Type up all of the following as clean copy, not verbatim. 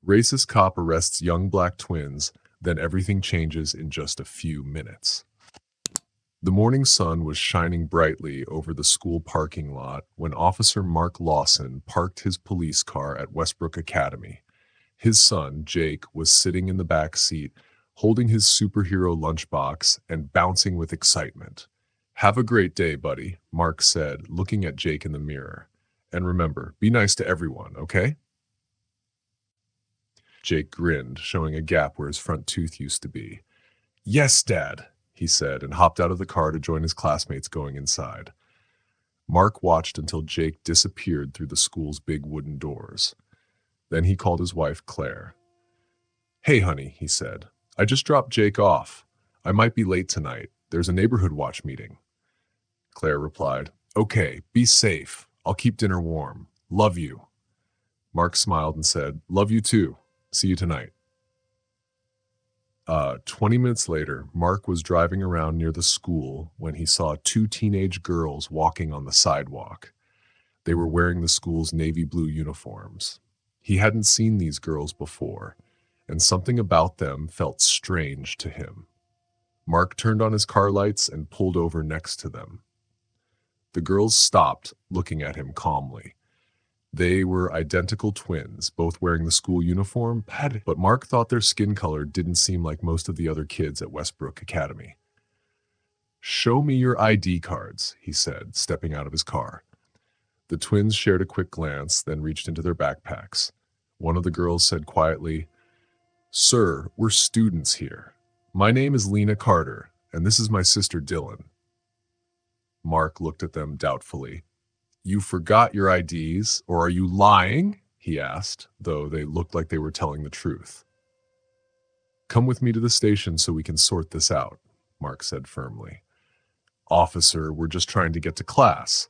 Racist cop arrests young black twins, then everything changes in just a few minutes. The morning sun was shining brightly over the school parking lot when Officer Mark Lawson parked his police car at Westbrook Academy. His son, Jake, was sitting in the back seat, holding his superhero lunchbox and bouncing with excitement. "Have a great day, buddy," Mark said, looking at Jake in the mirror. "And remember, be nice to everyone, okay?" Jake grinned, showing a gap where his front tooth used to be. "Yes, Dad," he said, and hopped out of the car to join his classmates going inside. Mark watched until Jake disappeared through the school's big wooden doors. Then he called his wife, Claire. "Hey, honey," he said. "I just dropped Jake off. I might be late tonight. There's a neighborhood watch meeting." Claire replied, "Okay, be safe. I'll keep dinner warm. Love you." Mark smiled and said, "Love you too. See you tonight." 20 minutes later, Mark was driving around near the school when he saw two teenage girls walking on the sidewalk. They were wearing the school's navy blue uniforms. He hadn't seen these girls before, and something about them felt strange to him. Mark turned on his car lights and pulled over next to them. The girls stopped, looking at him calmly. They were identical twins, both wearing the school uniform, but Mark thought their skin color didn't seem like most of the other kids at Westbrook Academy. "Show me your ID cards," he said, stepping out of his car. The twins shared a quick glance, then reached into their backpacks. One of the girls said quietly, "Sir, we're students here. My name is Lena Carter, and this is my sister Dylan." Mark looked at them doubtfully. "You forgot your IDs, or are you lying?" he asked, though they looked like they were telling the truth. "Come with me to the station so we can sort this out," Mark said firmly. "Officer, we're just trying to get to class,"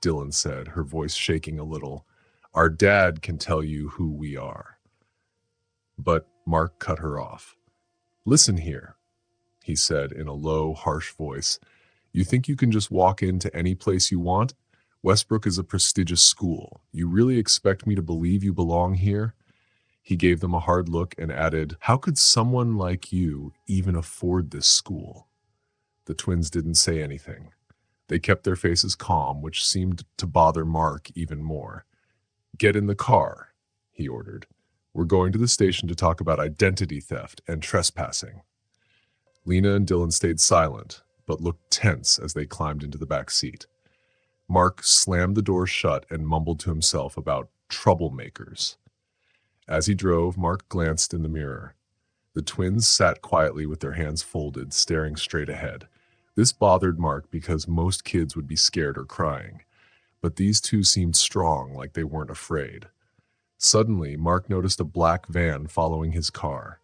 Dylan said, her voice shaking a little. "Our dad can tell you who we are." But Mark cut her off. "Listen here," he said in a low, harsh voice. "You think you can just walk into any place you want? Westbrook is a prestigious school. You really expect me to believe you belong here?" He gave them a hard look and added, "How could someone like you even afford this school?" The twins didn't say anything. They kept their faces calm, which seemed to bother Mark even more. "Get in the car," he ordered. "We're going to the station to talk about identity theft and trespassing." Lena and Dylan stayed silent, but looked tense as they climbed into the back seat. Mark slammed the door shut and mumbled to himself about troublemakers. As he drove, Mark glanced in the mirror. The twins sat quietly with their hands folded, staring straight ahead. This bothered Mark because most kids would be scared or crying, but these two seemed strong, like they weren't afraid. Suddenly, Mark noticed a black van following his car.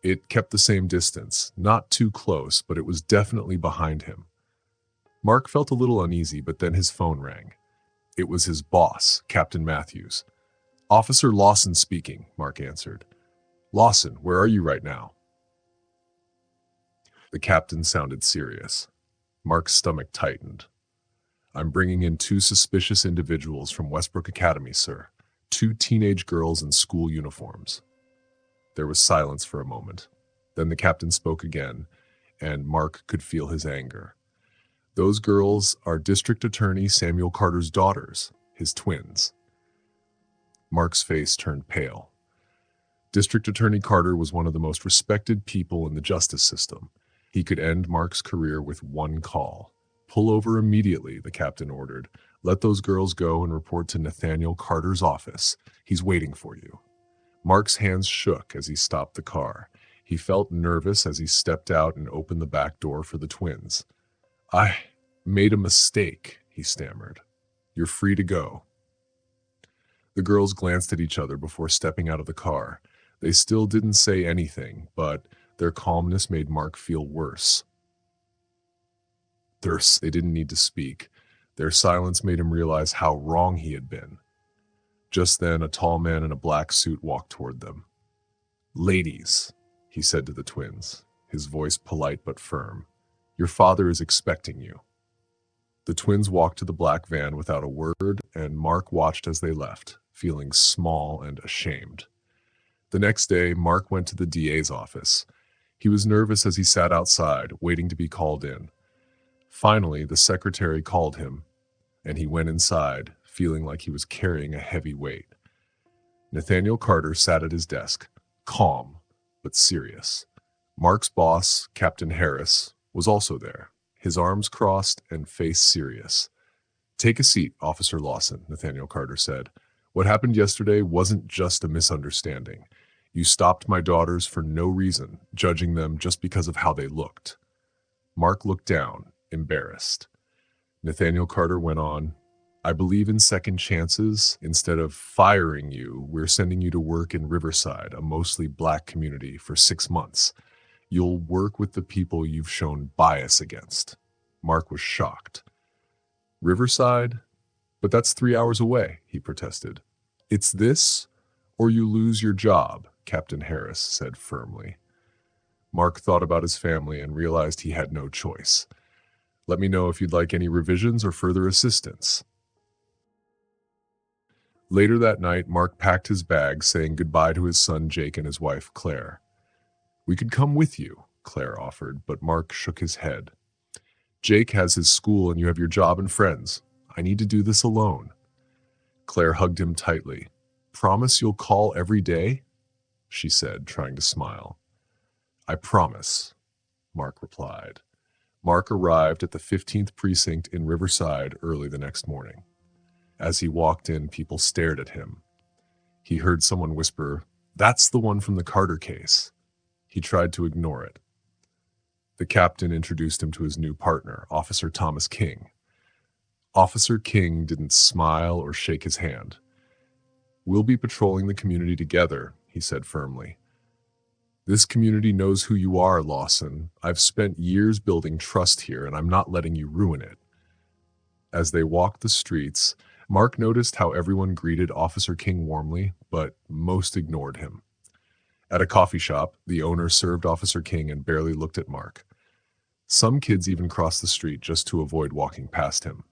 It kept the same distance, not too close, but it was definitely behind him. Mark felt a little uneasy, but then his phone rang. It was his boss, Captain Matthews. "Officer Lawson speaking," Mark answered. "Lawson, where are you right now?" The captain sounded serious. Mark's stomach tightened. "I'm bringing in two suspicious individuals from Westbrook Academy, sir. Two teenage girls in school uniforms." There was silence for a moment. Then the captain spoke again, and Mark could feel his anger. "Those girls are District Attorney Samuel Carter's daughters, his twins." Mark's face turned pale. District Attorney Carter was one of the most respected people in the justice system. He could end Mark's career with one call. "Pull over immediately," the captain ordered. "Let those girls go and report to Nathaniel Carter's office. He's waiting for you." Mark's hands shook as he stopped the car. He felt nervous as he stepped out and opened the back door for the twins. "I made a mistake," he stammered. "You're free to go." The girls glanced at each other before stepping out of the car. They still didn't say anything, but their calmness made Mark feel worse. They didn't need to speak. Their silence made him realize how wrong he had been. Just then, a tall man in a black suit walked toward them. "Ladies," he said to the twins, his voice polite but firm, "your father is expecting you." The twins walked to the black van without a word, and Mark watched as they left, feeling small and ashamed. The next day, Mark went to the DA's office. He was nervous as he sat outside, waiting to be called in. Finally, the secretary called him, and he went inside, feeling like he was carrying a heavy weight. Nathaniel Carter sat at his desk, calm but serious. Mark's boss, Captain Harris, was also there, his arms crossed and face serious. "Take a seat, Officer Lawson," Nathaniel Carter said. "What happened yesterday wasn't just a misunderstanding. You stopped my daughters for no reason, judging them just because of how they looked." Mark looked down, embarrassed. Nathaniel Carter went on, "I believe in second chances. Instead of firing you, we're sending you to work in Riverside, a mostly black community, for 6 months. You'll work with the people you've shown bias against." Mark was shocked. "Riverside? But that's 3 hours away," he protested. "It's this, or you lose your job," Captain Harris said firmly. Mark thought about his family and realized he had no choice. "Let me know if you'd like any revisions or further assistance." Later that night, Mark packed his bag, saying goodbye to his son Jake and his wife Claire. "We could come with you," Claire offered, but Mark shook his head. "Jake has his school and you have your job and friends. I need to do this alone." Claire hugged him tightly. "Promise you'll call every day?" she said, trying to smile. "I promise," Mark replied. Mark arrived at the 15th precinct in Riverside early the next morning. As he walked in, people stared at him. He heard someone whisper, "That's the one from the Carter case." He tried to ignore it. The captain introduced him to his new partner, Officer Thomas King. Officer King didn't smile or shake his hand. "We'll be patrolling the community together," he said firmly. "This community knows who you are, Lawson. I've spent years building trust here, and I'm not letting you ruin it." As they walked the streets, Mark noticed how everyone greeted Officer King warmly, but most ignored him. At a coffee shop, the owner served Officer King and barely looked at Mark. Some kids even crossed the street just to avoid walking past him.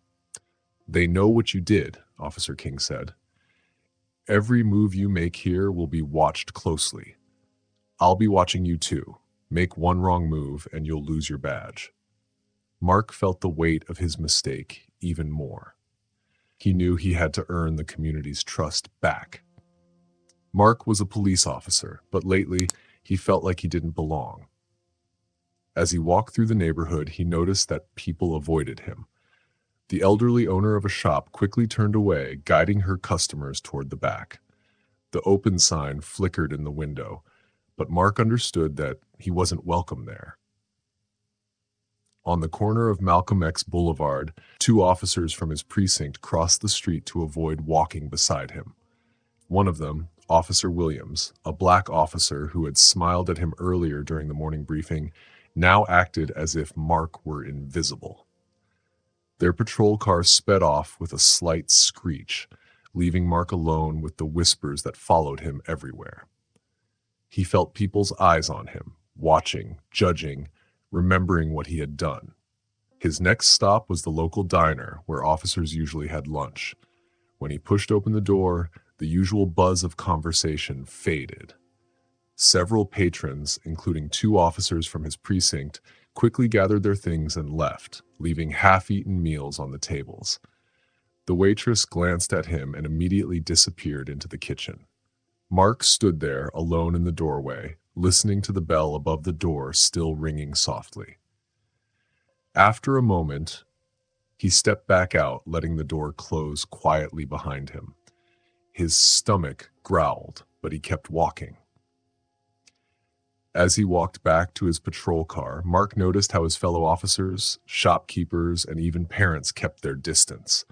"They know what you did," Officer King said. "Every move you make here will be watched closely. I'll be watching you too. Make one wrong move and you'll lose your badge." Mark felt the weight of his mistake even more. He knew he had to earn the community's trust back. Mark was a police officer, but lately he felt like he didn't belong. As he walked through the neighborhood, he noticed that people avoided him. The elderly owner of a shop quickly turned away, guiding her customers toward the back. The open sign flickered in the window, but Mark understood that he wasn't welcome there. On the corner of Malcolm X Boulevard, 2 officers from his precinct crossed the street to avoid walking beside him. One of them, Officer Williams, a black officer who had smiled at him earlier during the morning briefing, now acted as if Mark were invisible. Their patrol car sped off with a slight screech, leaving Mark alone with the whispers that followed him everywhere. He felt people's eyes on him, watching, judging, remembering what he had done. His next stop was the local diner where officers usually had lunch. When he pushed open the door, the usual buzz of conversation faded. Several patrons, including 2 officers from his precinct, quickly gathered their things and left, leaving half-eaten meals on the tables. The waitress glanced at him and immediately disappeared into the kitchen. Mark stood there, alone in the doorway, listening to the bell above the door still ringing softly. After a moment, he stepped back out, letting the door close quietly behind him. His stomach growled, but he kept walking. As he walked back to his patrol car, Mark noticed how his fellow officers, shopkeepers, and even parents kept their distance.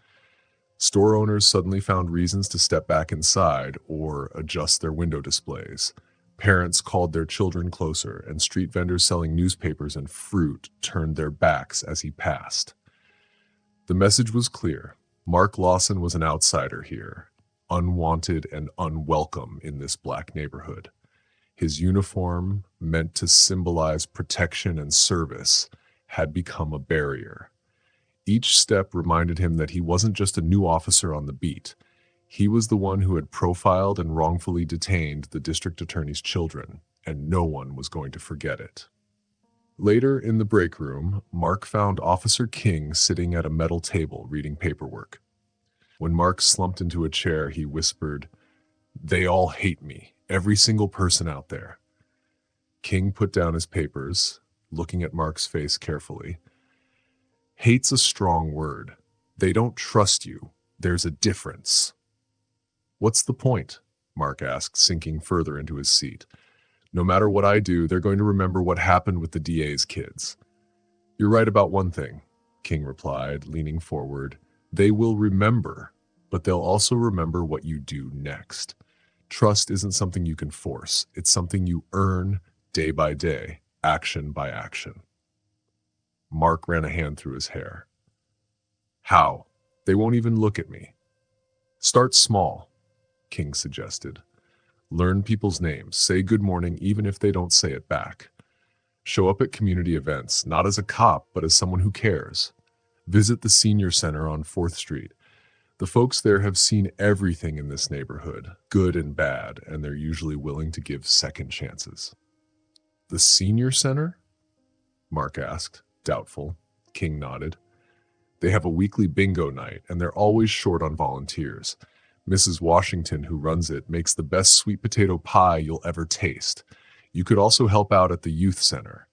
Store owners suddenly found reasons to step back inside or adjust their window displays. Parents called their children closer, and street vendors selling newspapers and fruit turned their backs as he passed. The message was clear. Mark Lawson was an outsider here, unwanted and unwelcome in this black neighborhood. His uniform, meant to symbolize protection and service, had become a barrier. Each step reminded him that he wasn't just a new officer on the beat. He was the one who had profiled and wrongfully detained the district attorney's children, and no one was going to forget it. Later in the break room, Mark found Officer King sitting at a metal table reading paperwork. When Mark slumped into a chair, he whispered, "They all hate me, every single person out there." King put down his papers, looking at Mark's face carefully. "Hate's a strong word. They don't trust you. There's a difference." "What's the point?" Mark asked, sinking further into his seat. "No matter what I do, they're going to remember what happened with the DA's kids." "You're right about one thing," King replied, leaning forward. "They will remember, but they'll also remember what you do next. Trust isn't something you can force. It's something you earn day by day, action by action." Mark ran a hand through his hair. "How? They won't even look at me." "Start small," King suggested. "Learn people's names. Say good morning even if they don't say it back. Show up at community events, not as a cop, but as someone who cares. Visit the senior center on 4th Street. The folks there have seen everything in this neighborhood, good and bad, and they're usually willing to give second chances." "The senior center?" Mark asked, doubtful. King nodded. "They have a weekly bingo night, and they're always short on volunteers. Mrs. Washington, who runs it, makes the best sweet potato pie you'll ever taste. You could also help out at the youth center.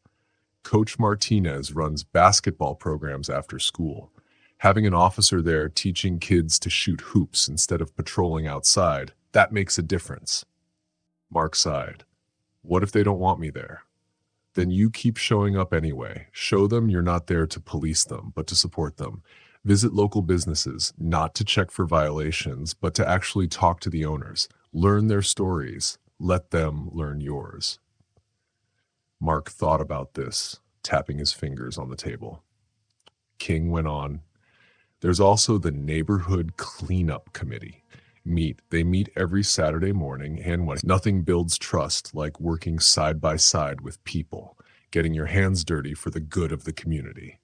Coach Martinez runs basketball programs after school. Having an officer there teaching kids to shoot hoops instead of patrolling outside, that makes a difference." Mark sighed. "What if they don't want me there?" "Then you keep showing up anyway. Show them you're not there to police them, but to support them. Visit local businesses, not to check for violations, but to actually talk to the owners. Learn their stories. Let them learn yours." Mark thought about this, tapping his fingers on the table. King went on, "There's also the Neighborhood Cleanup Committee. They meet every Saturday morning, and nothing builds trust like working side by side with people, getting your hands dirty for the good of the community."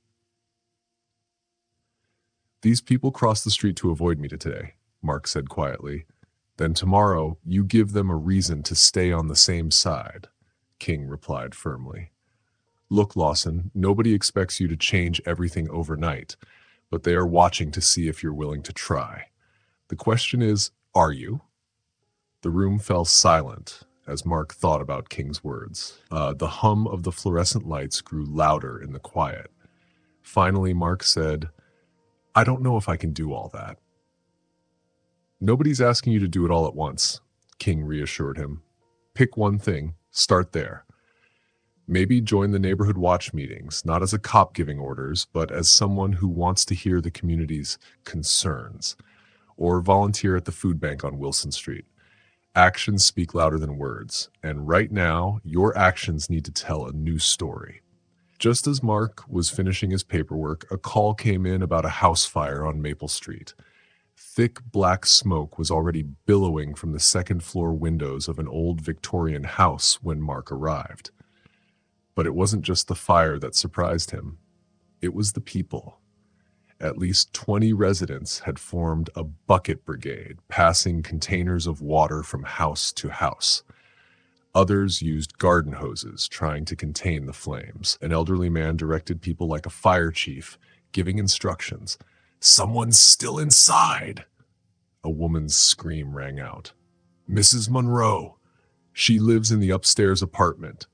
"These people crossed the street to avoid me today," Mark said quietly. "Then tomorrow you give them a reason to stay on the same side," King replied firmly. "Look, Lawson, nobody expects you to change everything overnight, but they are watching to see if you're willing to try. The question is, are you?" The room fell silent as Mark thought about King's words. The hum of the fluorescent lights grew louder in the quiet. Finally, Mark said, "I don't know if I can do all that." "Nobody's asking you to do it all at once," King reassured him. "Pick one thing, start there. Maybe join the neighborhood watch meetings, not as a cop giving orders, but as someone who wants to hear the community's concerns. Or volunteer at the food bank on Wilson Street. Actions speak louder than words, and right now, your actions need to tell a new story." Just as Mark was finishing his paperwork, a call came in about a house fire on Maple Street. Thick black smoke was already billowing from the second-floor windows of an old Victorian house when Mark arrived. But it wasn't just the fire that surprised him. It was the people. At least 20 residents had formed a bucket brigade, passing containers of water from house to house. Others used garden hoses, trying to contain the flames. An elderly man directed people like a fire chief, giving instructions. "Someone's still inside!" A woman's scream rang out. "Mrs. Monroe! She lives in the upstairs apartment."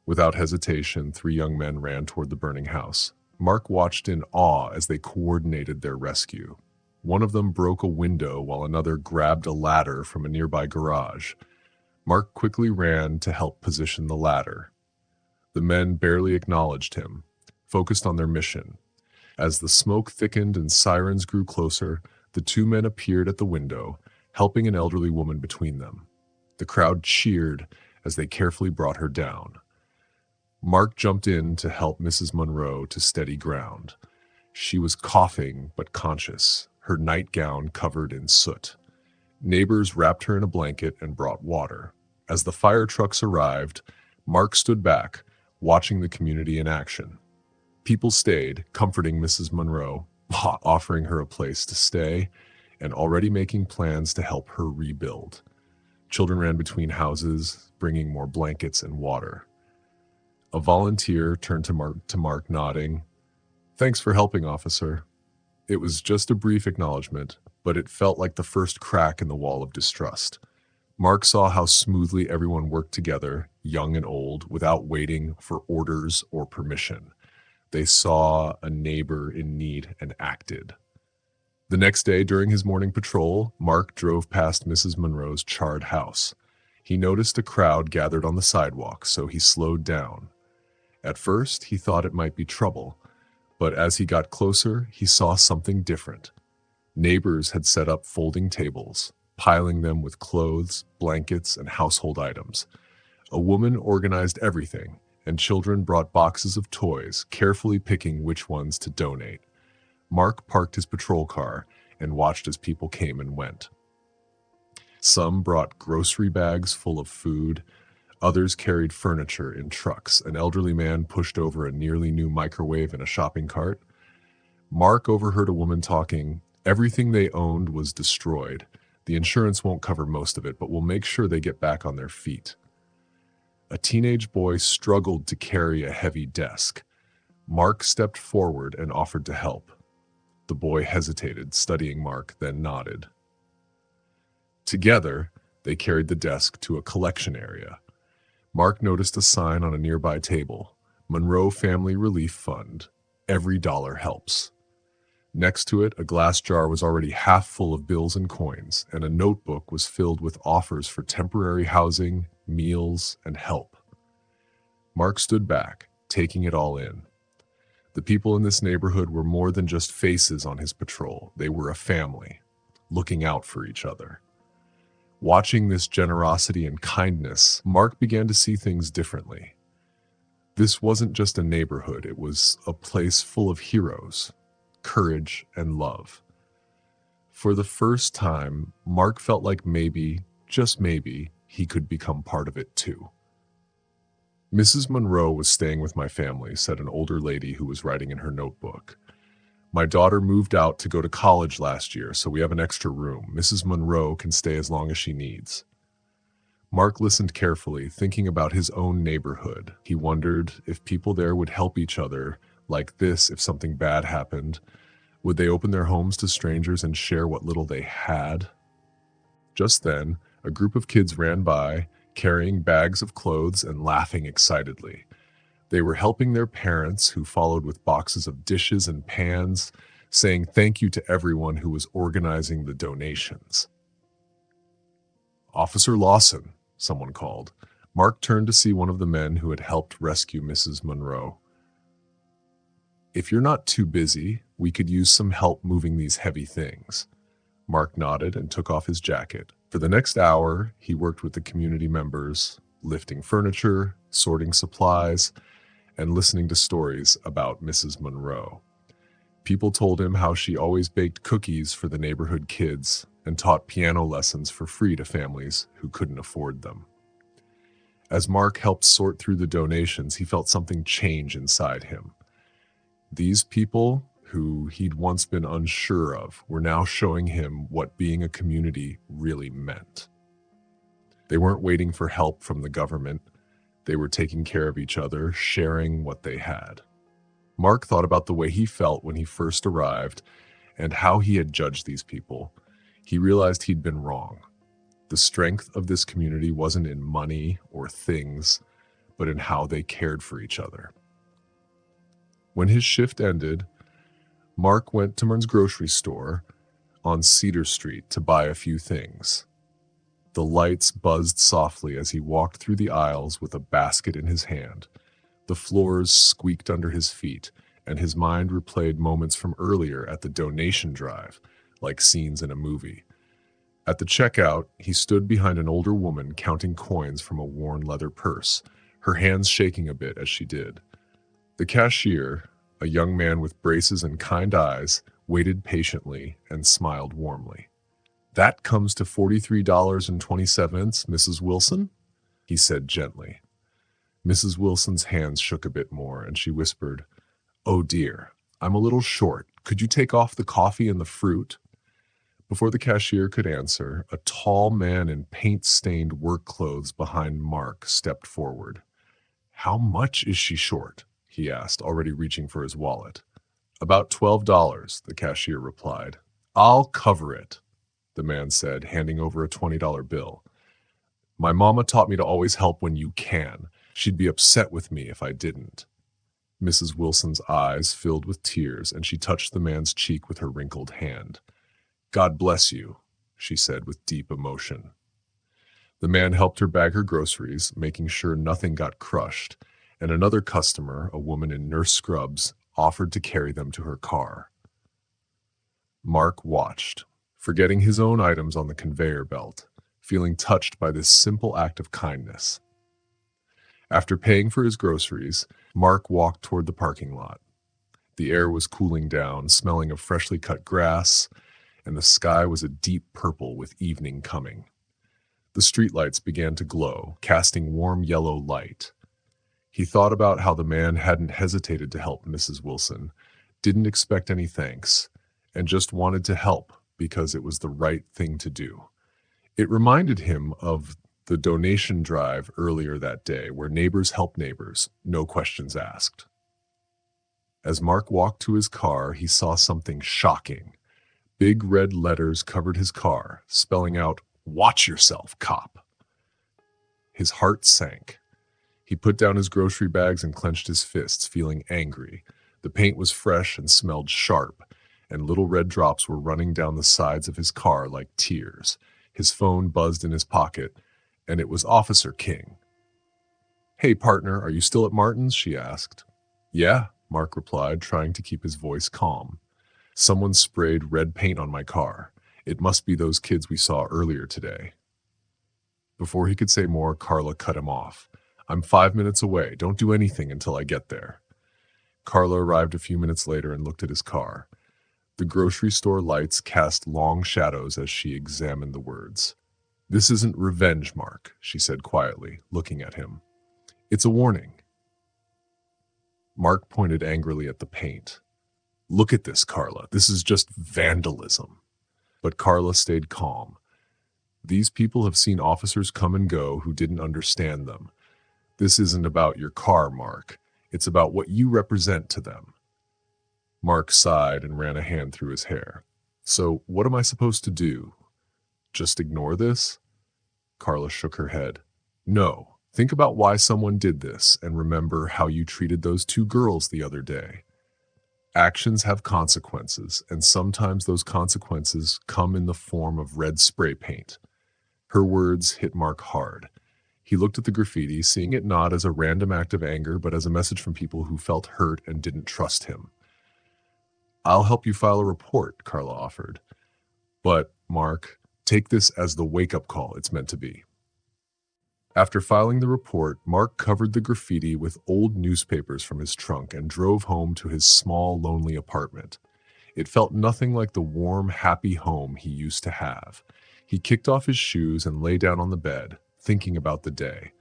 Without hesitation, 3 young men ran toward the burning house. Mark watched in awe as they coordinated their rescue. One of them broke a window while another grabbed a ladder from a nearby garage. Mark quickly ran to help position the ladder. The men barely acknowledged him, focused on their mission. As the smoke thickened and sirens grew closer, the 2 men appeared at the window, helping an elderly woman between them. The crowd cheered as they carefully brought her down. Mark jumped in to help Mrs. Monroe to steady ground. She was coughing but conscious, her nightgown covered in soot. Neighbors wrapped her in a blanket and brought water. As the fire trucks arrived, Mark stood back, watching the community in action. People stayed, comforting Mrs. Monroe, offering her a place to stay, and already making plans to help her rebuild. Children ran between houses, bringing more blankets and water. A volunteer turned to Mark, nodding. "Thanks for helping, officer." It was just a brief acknowledgement, but it felt like the first crack in the wall of distrust. Mark saw how smoothly everyone worked together, young and old, without waiting for orders or permission. They saw a neighbor in need and acted. The next day, during his morning patrol, Mark drove past Mrs. Monroe's charred house. He noticed a crowd gathered on the sidewalk, so he slowed down. At first, he thought it might be trouble, but as he got closer, he saw something different. Neighbors had set up folding tables, piling them with clothes, blankets, and household items. A woman organized everything, and children brought boxes of toys, carefully picking which ones to donate. Mark parked his patrol car and watched as people came and went. Some brought grocery bags full of food. Others carried furniture in trucks. An elderly man pushed over a nearly new microwave in a shopping cart. Mark overheard a woman talking. Everything they owned was destroyed. The insurance won't cover most of it, but we'll make sure they get back on their feet. A teenage boy struggled to carry a heavy desk. Mark stepped forward and offered to help. The boy hesitated, studying Mark, then nodded. Together, they carried the desk to a collection area. Mark noticed a sign on a nearby table, Monroe Family Relief Fund. Every dollar helps. Next to it, a glass jar was already half full of bills and coins, and a notebook was filled with offers for temporary housing, meals, and help. Mark stood back, taking it all in. The people in this neighborhood were more than just faces on his patrol. They were a family, looking out for each other. Watching this generosity and kindness, Mark began to see things differently. This wasn't just a neighborhood, it was a place full of heroes, courage, and love. For the first time, Mark felt like maybe, just maybe, he could become part of it too. "Mrs. Monroe was staying with my family," said an older lady who was writing in her notebook. "My daughter moved out to go to college last year, so we have an extra room. Mrs. Monroe can stay as long as she needs." Mark listened carefully, thinking about his own neighborhood. He wondered if people there would help each other like this if something bad happened. Would they open their homes to strangers and share what little they had? Just then, a group of kids ran by, carrying bags of clothes and laughing excitedly. They were helping their parents, who followed with boxes of dishes and pans, saying thank you to everyone who was organizing the donations. "Officer Lawson," someone called. Mark turned to see one of the men who had helped rescue Mrs. Monroe. "If you're not too busy, we could use some help moving these heavy things." Mark nodded and took off his jacket. For the next hour, he worked with the community members, lifting furniture, sorting supplies, and listening to stories about Mrs. Monroe. People told him how she always baked cookies for the neighborhood kids and taught piano lessons for free to families who couldn't afford them. As Mark helped sort through the donations, he felt something change inside him. These people, who he'd once been unsure of, were now showing him what being a community really meant. They weren't waiting for help from the government. They were taking care of each other, sharing what they had. Mark thought about the way he felt when he first arrived and how he had judged these people. He realized he'd been wrong. The strength of this community wasn't in money or things, but in how they cared for each other. When his shift ended, Mark went to Mern's grocery store on Cedar Street to buy a few things. The lights buzzed softly as he walked through the aisles with a basket in his hand. The floors squeaked under his feet, and his mind replayed moments from earlier at the donation drive, like scenes in a movie. At the checkout, he stood behind an older woman counting coins from a worn leather purse, her hands shaking a bit as she did. The cashier, a young man with braces and kind eyes, waited patiently and smiled warmly. "That comes to $43.27, Mrs. Wilson?" he said gently. Mrs. Wilson's hands shook a bit more, and she whispered, "Oh dear, I'm a little short. Could you take off the coffee and the fruit?" Before the cashier could answer, a tall man in paint-stained work clothes behind Mark stepped forward. "How much is she short?" he asked, already reaching for his wallet. "About $12, the cashier replied. "I'll cover it," the man said, handing over a $20 bill. "My mama taught me to always help when you can. She'd be upset with me if I didn't." Mrs. Wilson's eyes filled with tears, and she touched the man's cheek with her wrinkled hand. "God bless you," she said with deep emotion. The man helped her bag her groceries, making sure nothing got crushed, and another customer, a woman in nurse scrubs, offered to carry them to her car. Mark watched, forgetting his own items on the conveyor belt, feeling touched by this simple act of kindness. After paying for his groceries, Mark walked toward the parking lot. The air was cooling down, smelling of freshly cut grass, and the sky was a deep purple with evening coming. The streetlights began to glow, casting warm yellow light. He thought about how the man hadn't hesitated to help Mrs. Wilson, didn't expect any thanks, and just wanted to help because it was the right thing to do. It reminded him of the donation drive earlier that day, where neighbors help neighbors, no questions asked. As Mark walked to his car, he saw something shocking. Big red letters covered his car, spelling out, "Watch yourself, cop." His heart sank. He put down his grocery bags and clenched his fists, feeling angry. The paint was fresh and smelled sharp, and little red drops were running down the sides of his car like tears. His phone buzzed in his pocket, and it was Officer King. "Hey, partner, are you still at Martin's?" she asked. "Yeah," Mark replied, trying to keep his voice calm. "Someone sprayed red paint on my car. It must be those kids we saw earlier today." Before he could say more, Carla cut him off. "I'm 5 minutes away. Don't do anything until I get there." Carla arrived a few minutes later and looked at his car. The grocery store lights cast long shadows as she examined the words. "This isn't revenge, Mark," she said quietly, looking at him. "It's a warning." Mark pointed angrily at the paint. "Look at this, Carla. This is just vandalism." But Carla stayed calm. "These people have seen officers come and go who didn't understand them. This isn't about your car, Mark. It's about what you represent to them." Mark sighed and ran a hand through his hair. "So what am I supposed to do? Just ignore this?" Carla shook her head. "No. Think about why someone did this and remember how you treated those two girls the other day. Actions have consequences, and sometimes those consequences come in the form of red spray paint." Her words hit Mark hard. He looked at the graffiti, seeing it not as a random act of anger, but as a message from people who felt hurt and didn't trust him. "I'll help you file a report," Carla offered. "But, Mark, take this as the wake-up call it's meant to be." After filing the report, Mark covered the graffiti with old newspapers from his trunk and drove home to his small, lonely apartment. It felt nothing like the warm, happy home he used to have. He kicked off his shoes and lay down on the bed, thinking about the day.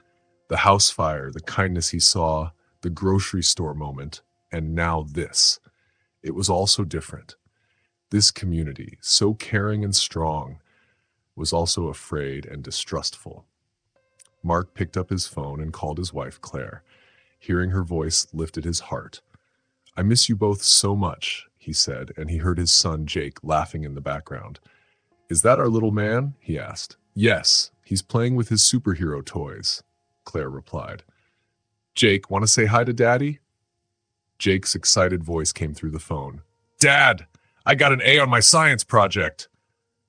The house fire, the kindness he saw, the grocery store moment, and now this. It was all so different. This community, so caring and strong, was also afraid and distrustful. Mark picked up his phone and called his wife, Claire. Hearing her voice lifted his heart. "I miss you both so much," he said, and he heard his son, Jake, laughing in the background. "Is that our little man?" he asked. "Yes, he's playing with his superhero toys," Claire replied. "Jake, want to say hi to Daddy?" Jake's excited voice came through the phone. "Dad, I got an A on my science project."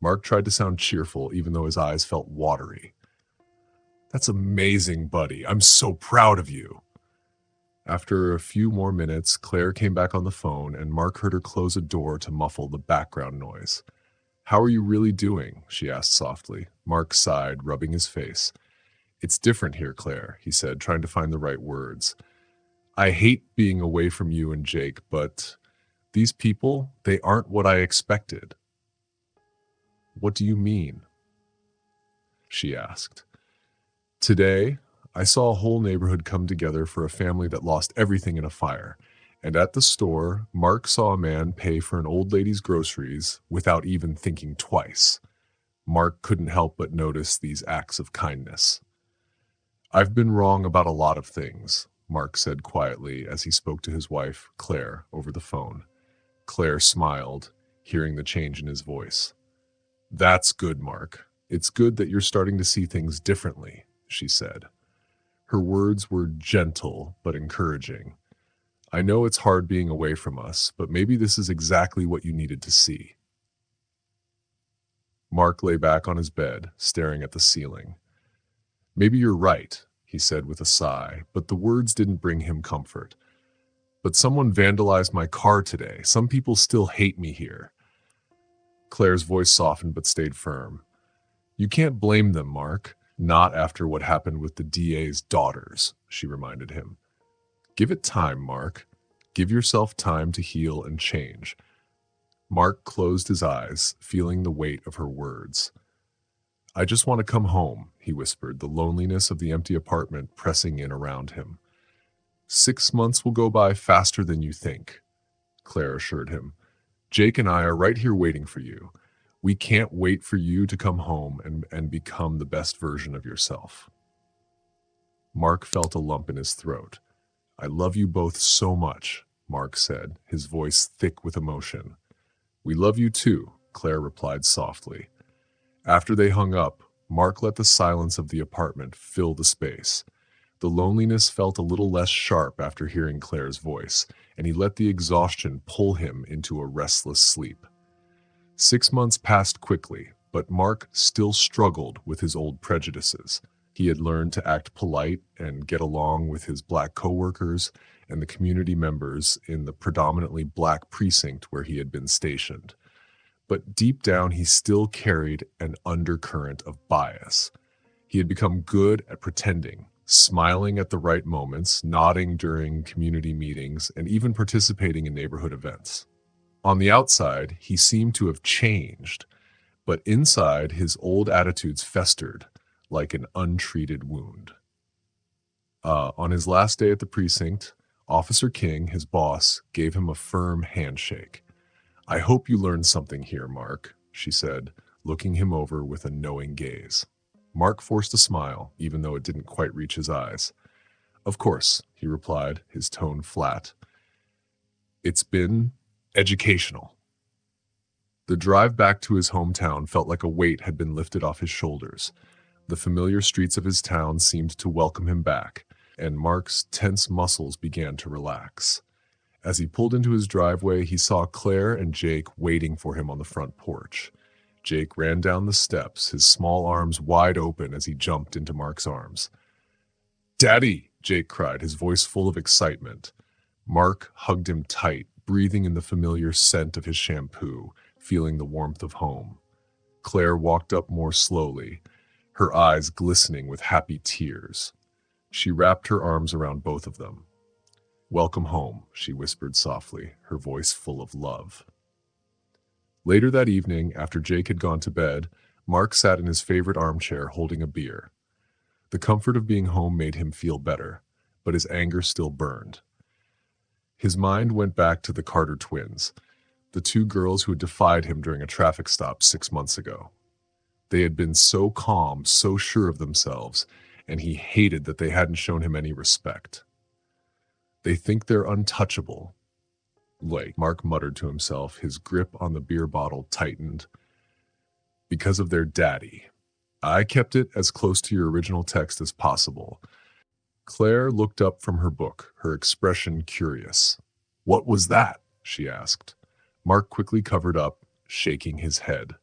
Mark tried to sound cheerful, even though his eyes felt watery. "That's amazing, buddy. I'm so proud of you." After a few more minutes, Claire came back on the phone, and Mark heard her close a door to muffle the background noise. "How are you really doing?" she asked softly. Mark sighed, rubbing his face. "It's different here, Claire," he said, trying to find the right words. "I hate being away from you and Jake, but these people, they aren't what I expected." "What do you mean?" she asked. "Today, I saw a whole neighborhood come together for a family that lost everything in a fire. And at the store, Mark saw a man pay for an old lady's groceries without even thinking twice. Mark couldn't help but notice these acts of kindness. "I've been wrong about a lot of things," Mark said quietly as he spoke to his wife, Claire, over the phone. Claire smiled, hearing the change in his voice. "That's good, Mark. It's good that you're starting to see things differently," she said. Her words were gentle but encouraging. "I know it's hard being away from us, but maybe this is exactly what you needed to see." Mark lay back on his bed, staring at the ceiling. "Maybe you're right," he said with a sigh, but the words didn't bring him comfort. "But someone vandalized my car today. Some people still hate me here." Claire's voice softened but stayed firm. "You can't blame them, Mark. Not after what happened with the DA's daughters," she reminded him. "Give it time, Mark. Give yourself time to heal and change." Mark closed his eyes, feeling the weight of her words. "I just want to come home," he whispered, the loneliness of the empty apartment pressing in around him. "6 months will go by faster than you think," Claire assured him. "Jake and I are right here waiting for you. We can't wait for you to come home and become the best version of yourself." Mark felt a lump in his throat. "I love you both so much," Mark said, his voice thick with emotion. "We love you too," Claire replied softly. After they hung up, Mark let the silence of the apartment fill the space. The loneliness felt a little less sharp after hearing Claire's voice, and he let the exhaustion pull him into a restless sleep. 6 months passed quickly, but Mark still struggled with his old prejudices. He had learned to act polite and get along with his black coworkers and the community members in the predominantly black precinct where he had been stationed. But deep down, he still carried an undercurrent of bias. He had become good at pretending, smiling at the right moments, nodding during community meetings, and even participating in neighborhood events. On the outside, he seemed to have changed, but inside his old attitudes festered like an untreated wound. On his last day at the precinct, Officer King, his boss, gave him a firm handshake. "I hope you learned something here, Mark," she said, looking him over with a knowing gaze. Mark forced a smile, even though it didn't quite reach his eyes. "Of course," he replied, his tone flat. "It's been educational." The drive back to his hometown felt like a weight had been lifted off his shoulders. The familiar streets of his town seemed to welcome him back, and Mark's tense muscles began to relax. As he pulled into his driveway, he saw Claire and Jake waiting for him on the front porch. Jake ran down the steps, his small arms wide open as he jumped into Mark's arms. "Daddy!" Jake cried, his voice full of excitement. Mark hugged him tight, breathing in the familiar scent of his shampoo, feeling the warmth of home. Claire walked up more slowly, her eyes glistening with happy tears. She wrapped her arms around both of them. "Welcome home," she whispered softly, her voice full of love. Later that evening, after Jake had gone to bed, Mark sat in his favorite armchair holding a beer. The comfort of being home made him feel better, but his anger still burned. His mind went back to the Carter twins, the two girls who had defied him during a traffic stop 6 months ago. They had been so calm, so sure of themselves, and he hated that they hadn't shown him any respect. "They think they're untouchable," Mark muttered to himself, his grip on the beer bottle tightened. "Because of their daddy. I kept it as close to your original text as possible." Claire looked up from her book, her expression curious. "What was that?" she asked. Mark quickly covered up, shaking his head.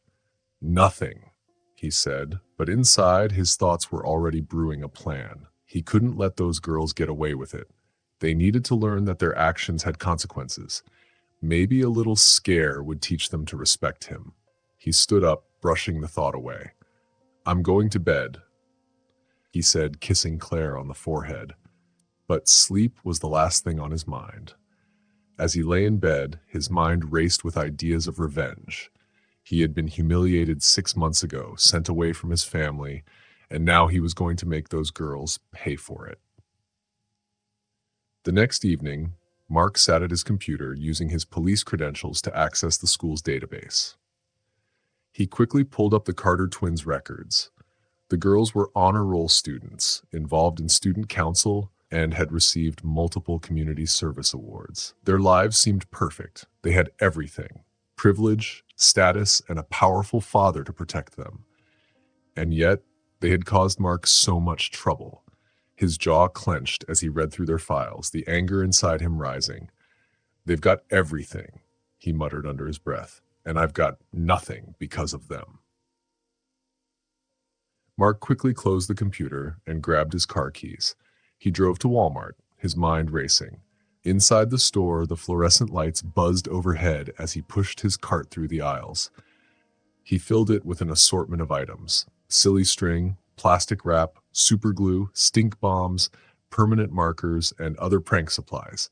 "Nothing," he said, but inside his thoughts were already brewing a plan. He couldn't let those girls get away with it. They needed to learn that their actions had consequences. Maybe a little scare would teach them to respect him. He stood up, brushing the thought away. "I'm going to bed," he said, kissing Claire on the forehead. But sleep was the last thing on his mind. As he lay in bed, his mind raced with ideas of revenge. He had been humiliated 6 months ago, sent away from his family, and now he was going to make those girls pay for it. The next evening, Mark sat at his computer using his police credentials to access the school's database. He quickly pulled up the Carter twins' records. The girls were honor roll students, involved in student council, and had received multiple community service awards. Their lives seemed perfect. They had everything: privilege, status, and a powerful father to protect them. And yet, they had caused Mark so much trouble. His jaw clenched as he read through their files, the anger inside him rising. "They've got everything," he muttered under his breath, "and I've got nothing because of them." Mark quickly closed the computer and grabbed his car keys. He drove to Walmart, his mind racing. Inside the store, the fluorescent lights buzzed overhead as he pushed his cart through the aisles. He filled it with an assortment of items: silly string, plastic wrap, super glue, stink bombs, permanent markers, and other prank supplies.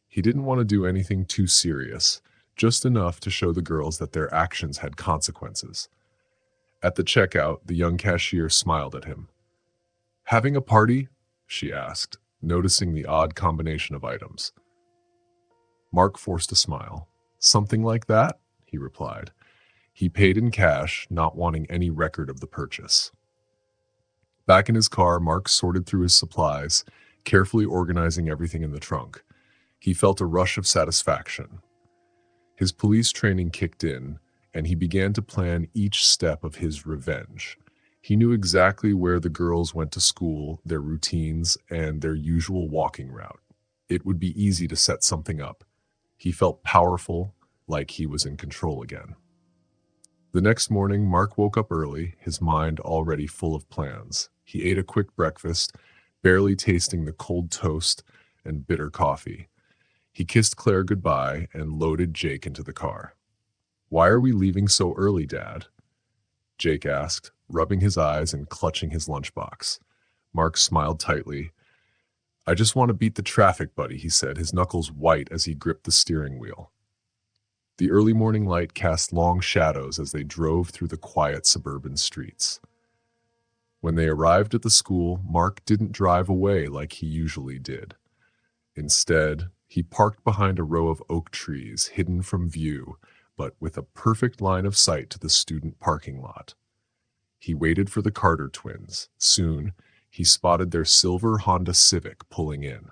He didn't want to do anything too serious, just enough to show the girls that their actions had consequences. At the checkout, the young cashier smiled at him. "Having a party?" she asked, noticing the odd combination of items. Mark forced a smile. "Something like that?" he replied. He paid in cash, not wanting any record of the purchase. Back in his car, Mark sorted through his supplies, carefully organizing everything in the trunk. He felt a rush of satisfaction. His police training kicked in, and he began to plan each step of his revenge. He knew exactly where the girls went to school, their routines, and their usual walking route. It would be easy to set something up. He felt powerful, like he was in control again. The next morning, Mark woke up early, his mind already full of plans. He ate a quick breakfast, barely tasting the cold toast and bitter coffee. He kissed Claire goodbye and loaded Jake into the car. "Why are we leaving so early, Dad?" Jake asked, rubbing his eyes and clutching his lunchbox. Mark smiled tightly. "I just want to beat the traffic, buddy," he said, his knuckles white as he gripped the steering wheel. The early morning light cast long shadows as they drove through the quiet suburban streets. When they arrived at the school, Mark didn't drive away like he usually did. Instead, he parked behind a row of oak trees, hidden from view, but with a perfect line of sight to the student parking lot. He waited for the Carter twins. Soon, he spotted their silver Honda Civic pulling in.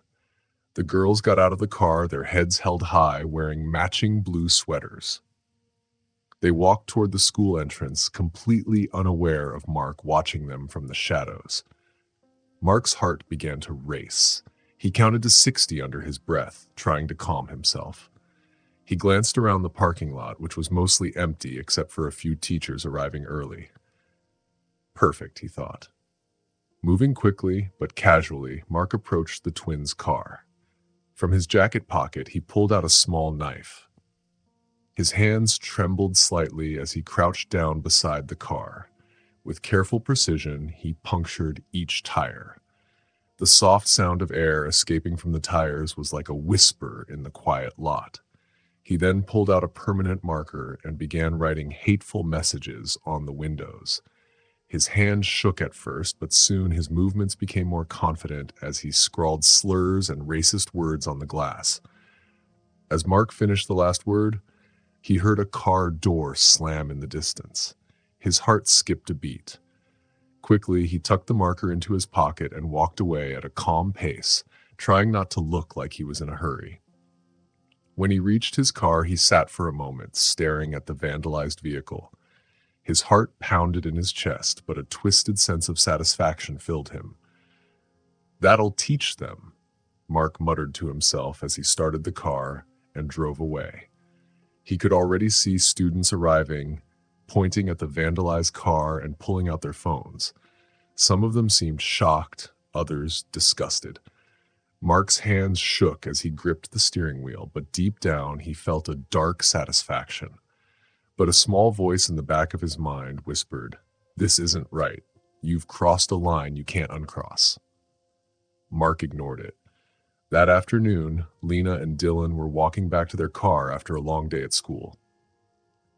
The girls got out of the car, their heads held high, wearing matching blue sweaters. They walked toward the school entrance, completely unaware of Mark watching them from the shadows. Mark's heart began to race. He counted to 60 under his breath, trying to calm himself. He glanced around the parking lot, which was mostly empty except for a few teachers arriving early. Perfect, he thought. Moving quickly but casually, Mark approached the twins' car. From his jacket pocket, he pulled out a small knife. His hands trembled slightly as he crouched down beside the car. With careful precision, he punctured each tire. The soft sound of air escaping from the tires was like a whisper in the quiet lot. He then pulled out a permanent marker and began writing hateful messages on the windows. His hand shook at first, but soon his movements became more confident as he scrawled slurs and racist words on the glass. As Mark finished the last word, he heard a car door slam in the distance. His heart skipped a beat. Quickly, he tucked the marker into his pocket and walked away at a calm pace, trying not to look like he was in a hurry. When he reached his car, he sat for a moment, staring at the vandalized vehicle. His heart pounded in his chest, but a twisted sense of satisfaction filled him. "That'll teach them," Mark muttered to himself as he started the car and drove away. He could already see students arriving, pointing at the vandalized car and pulling out their phones. Some of them seemed shocked, others disgusted. Mark's hands shook as he gripped the steering wheel, but deep down he felt a dark satisfaction. But a small voice in the back of his mind whispered, "This isn't right. You've crossed a line you can't uncross." Mark ignored it. That afternoon, Lena and Dylan were walking back to their car after a long day at school.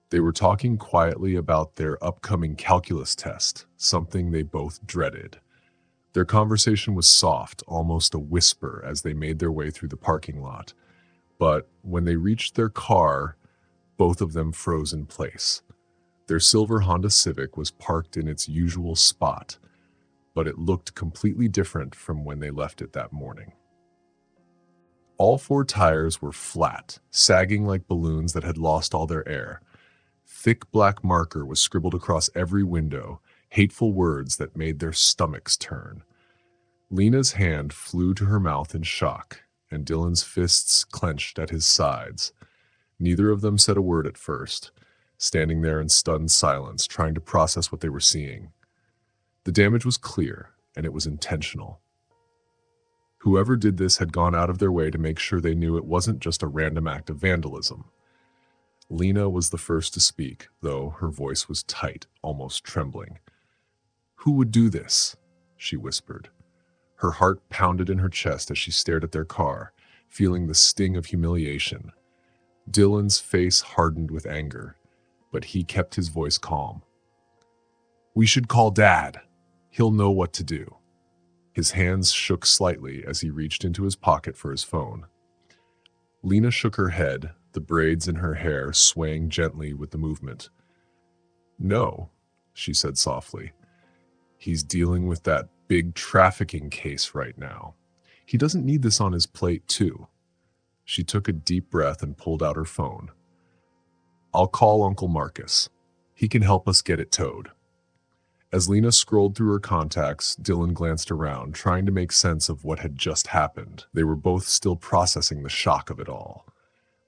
They were talking quietly about their upcoming calculus test, something they both dreaded. Their conversation was soft, almost a whisper, as they made their way through the parking lot. But when they reached their car, both of them froze in place. Their silver Honda Civic was parked in its usual spot, but it looked completely different from when they left it that morning. All four tires were flat, sagging like balloons that had lost all their air. Thick black marker was scribbled across every window, hateful words that made their stomachs turn. Lena's hand flew to her mouth in shock, and Dylan's fists clenched at his sides. Neither of them said a word at first, standing there in stunned silence, trying to process what they were seeing. The damage was clear, and it was intentional. Whoever did this had gone out of their way to make sure they knew it wasn't just a random act of vandalism. Lena was the first to speak, though her voice was tight, almost trembling. "Who would do this?" she whispered. Her heart pounded in her chest as she stared at their car, feeling the sting of humiliation. Dylan's face hardened with anger, but he kept his voice calm. "We should call Dad. He'll know what to do." His hands shook slightly as he reached into his pocket for his phone. Lena shook her head, the braids in her hair swaying gently with the movement. "No," she said softly. "He's dealing with that big trafficking case right now. He doesn't need this on his plate, too." She took a deep breath and pulled out her phone. "I'll call Uncle Marcus. He can help us get it towed." As Lena scrolled through her contacts, Dylan glanced around, trying to make sense of what had just happened. They were both still processing the shock of it all.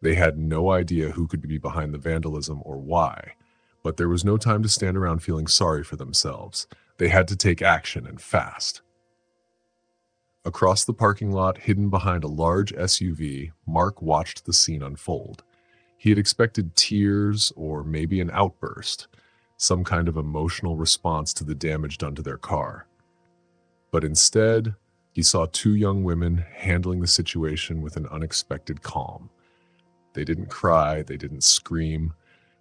They had no idea who could be behind the vandalism or why, but there was no time to stand around feeling sorry for themselves. They had to take action, and fast. Across the parking lot, hidden behind a large SUV, Mark watched the scene unfold. He had expected tears or maybe an outburst, some kind of emotional response to the damage done to their car. But instead, he saw two young women handling the situation with an unexpected calm. They didn't cry, they didn't scream.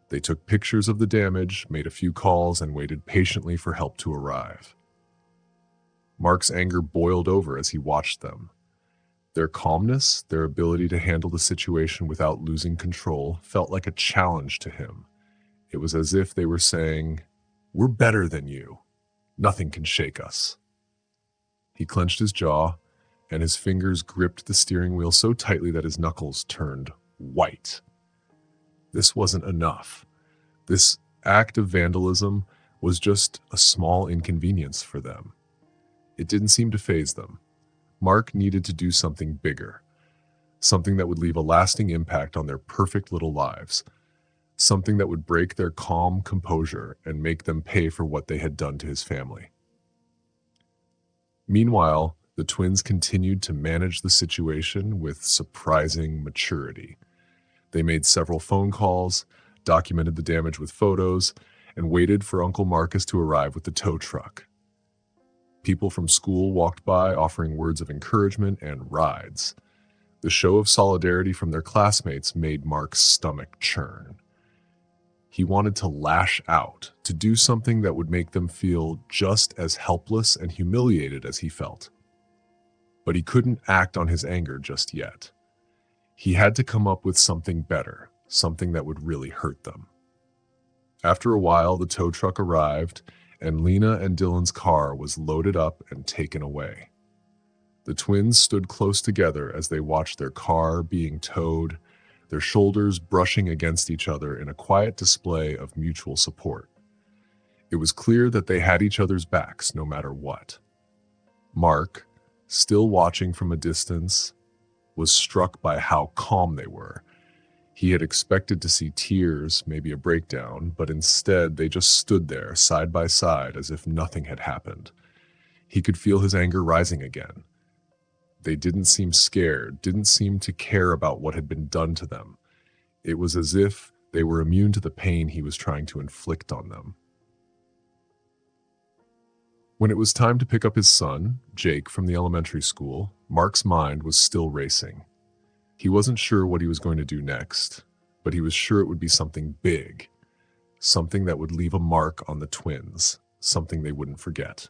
They took pictures of the damage, made a few calls, and waited patiently for help to arrive. Mark's anger boiled over as he watched them. Their calmness, their ability to handle the situation without losing control, felt like a challenge to him. It was as if they were saying, "We're better than you. Nothing can shake us." He clenched his jaw, and his fingers gripped the steering wheel so tightly that his knuckles turned white. This wasn't enough. This act of vandalism was just a small inconvenience for them. It didn't seem to faze them. Mark needed to do something bigger, something that would leave a lasting impact on their perfect little lives, something that would break their calm composure and make them pay for what they had done to his family. Meanwhile, the twins continued to manage the situation with surprising maturity. They made several phone calls, documented the damage with photos, and waited for Uncle Marcus to arrive with the tow truck. People from school walked by offering words of encouragement and rides. The show of solidarity from their classmates made Mark's stomach churn. He wanted to lash out, to do something that would make them feel just as helpless and humiliated as he felt. But he couldn't act on his anger just yet. He had to come up with something better, something that would really hurt them. After a while, the tow truck arrived, and Lena and Dylan's car was loaded up and taken away. The twins stood close together as they watched their car being towed, their shoulders brushing against each other in a quiet display of mutual support. It was clear that they had each other's backs no matter what. Mark, still watching from a distance, was struck by how calm they were. He had expected to see tears, maybe a breakdown, but instead they just stood there side by side as if nothing had happened. He could feel his anger rising again. They didn't seem scared, didn't seem to care about what had been done to them. It was as if they were immune to the pain he was trying to inflict on them. When it was time to pick up his son, Jake, from the elementary school, Mark's mind was still racing. He wasn't sure what he was going to do next, but he was sure it would be something big, something that would leave a mark on the twins, something they wouldn't forget.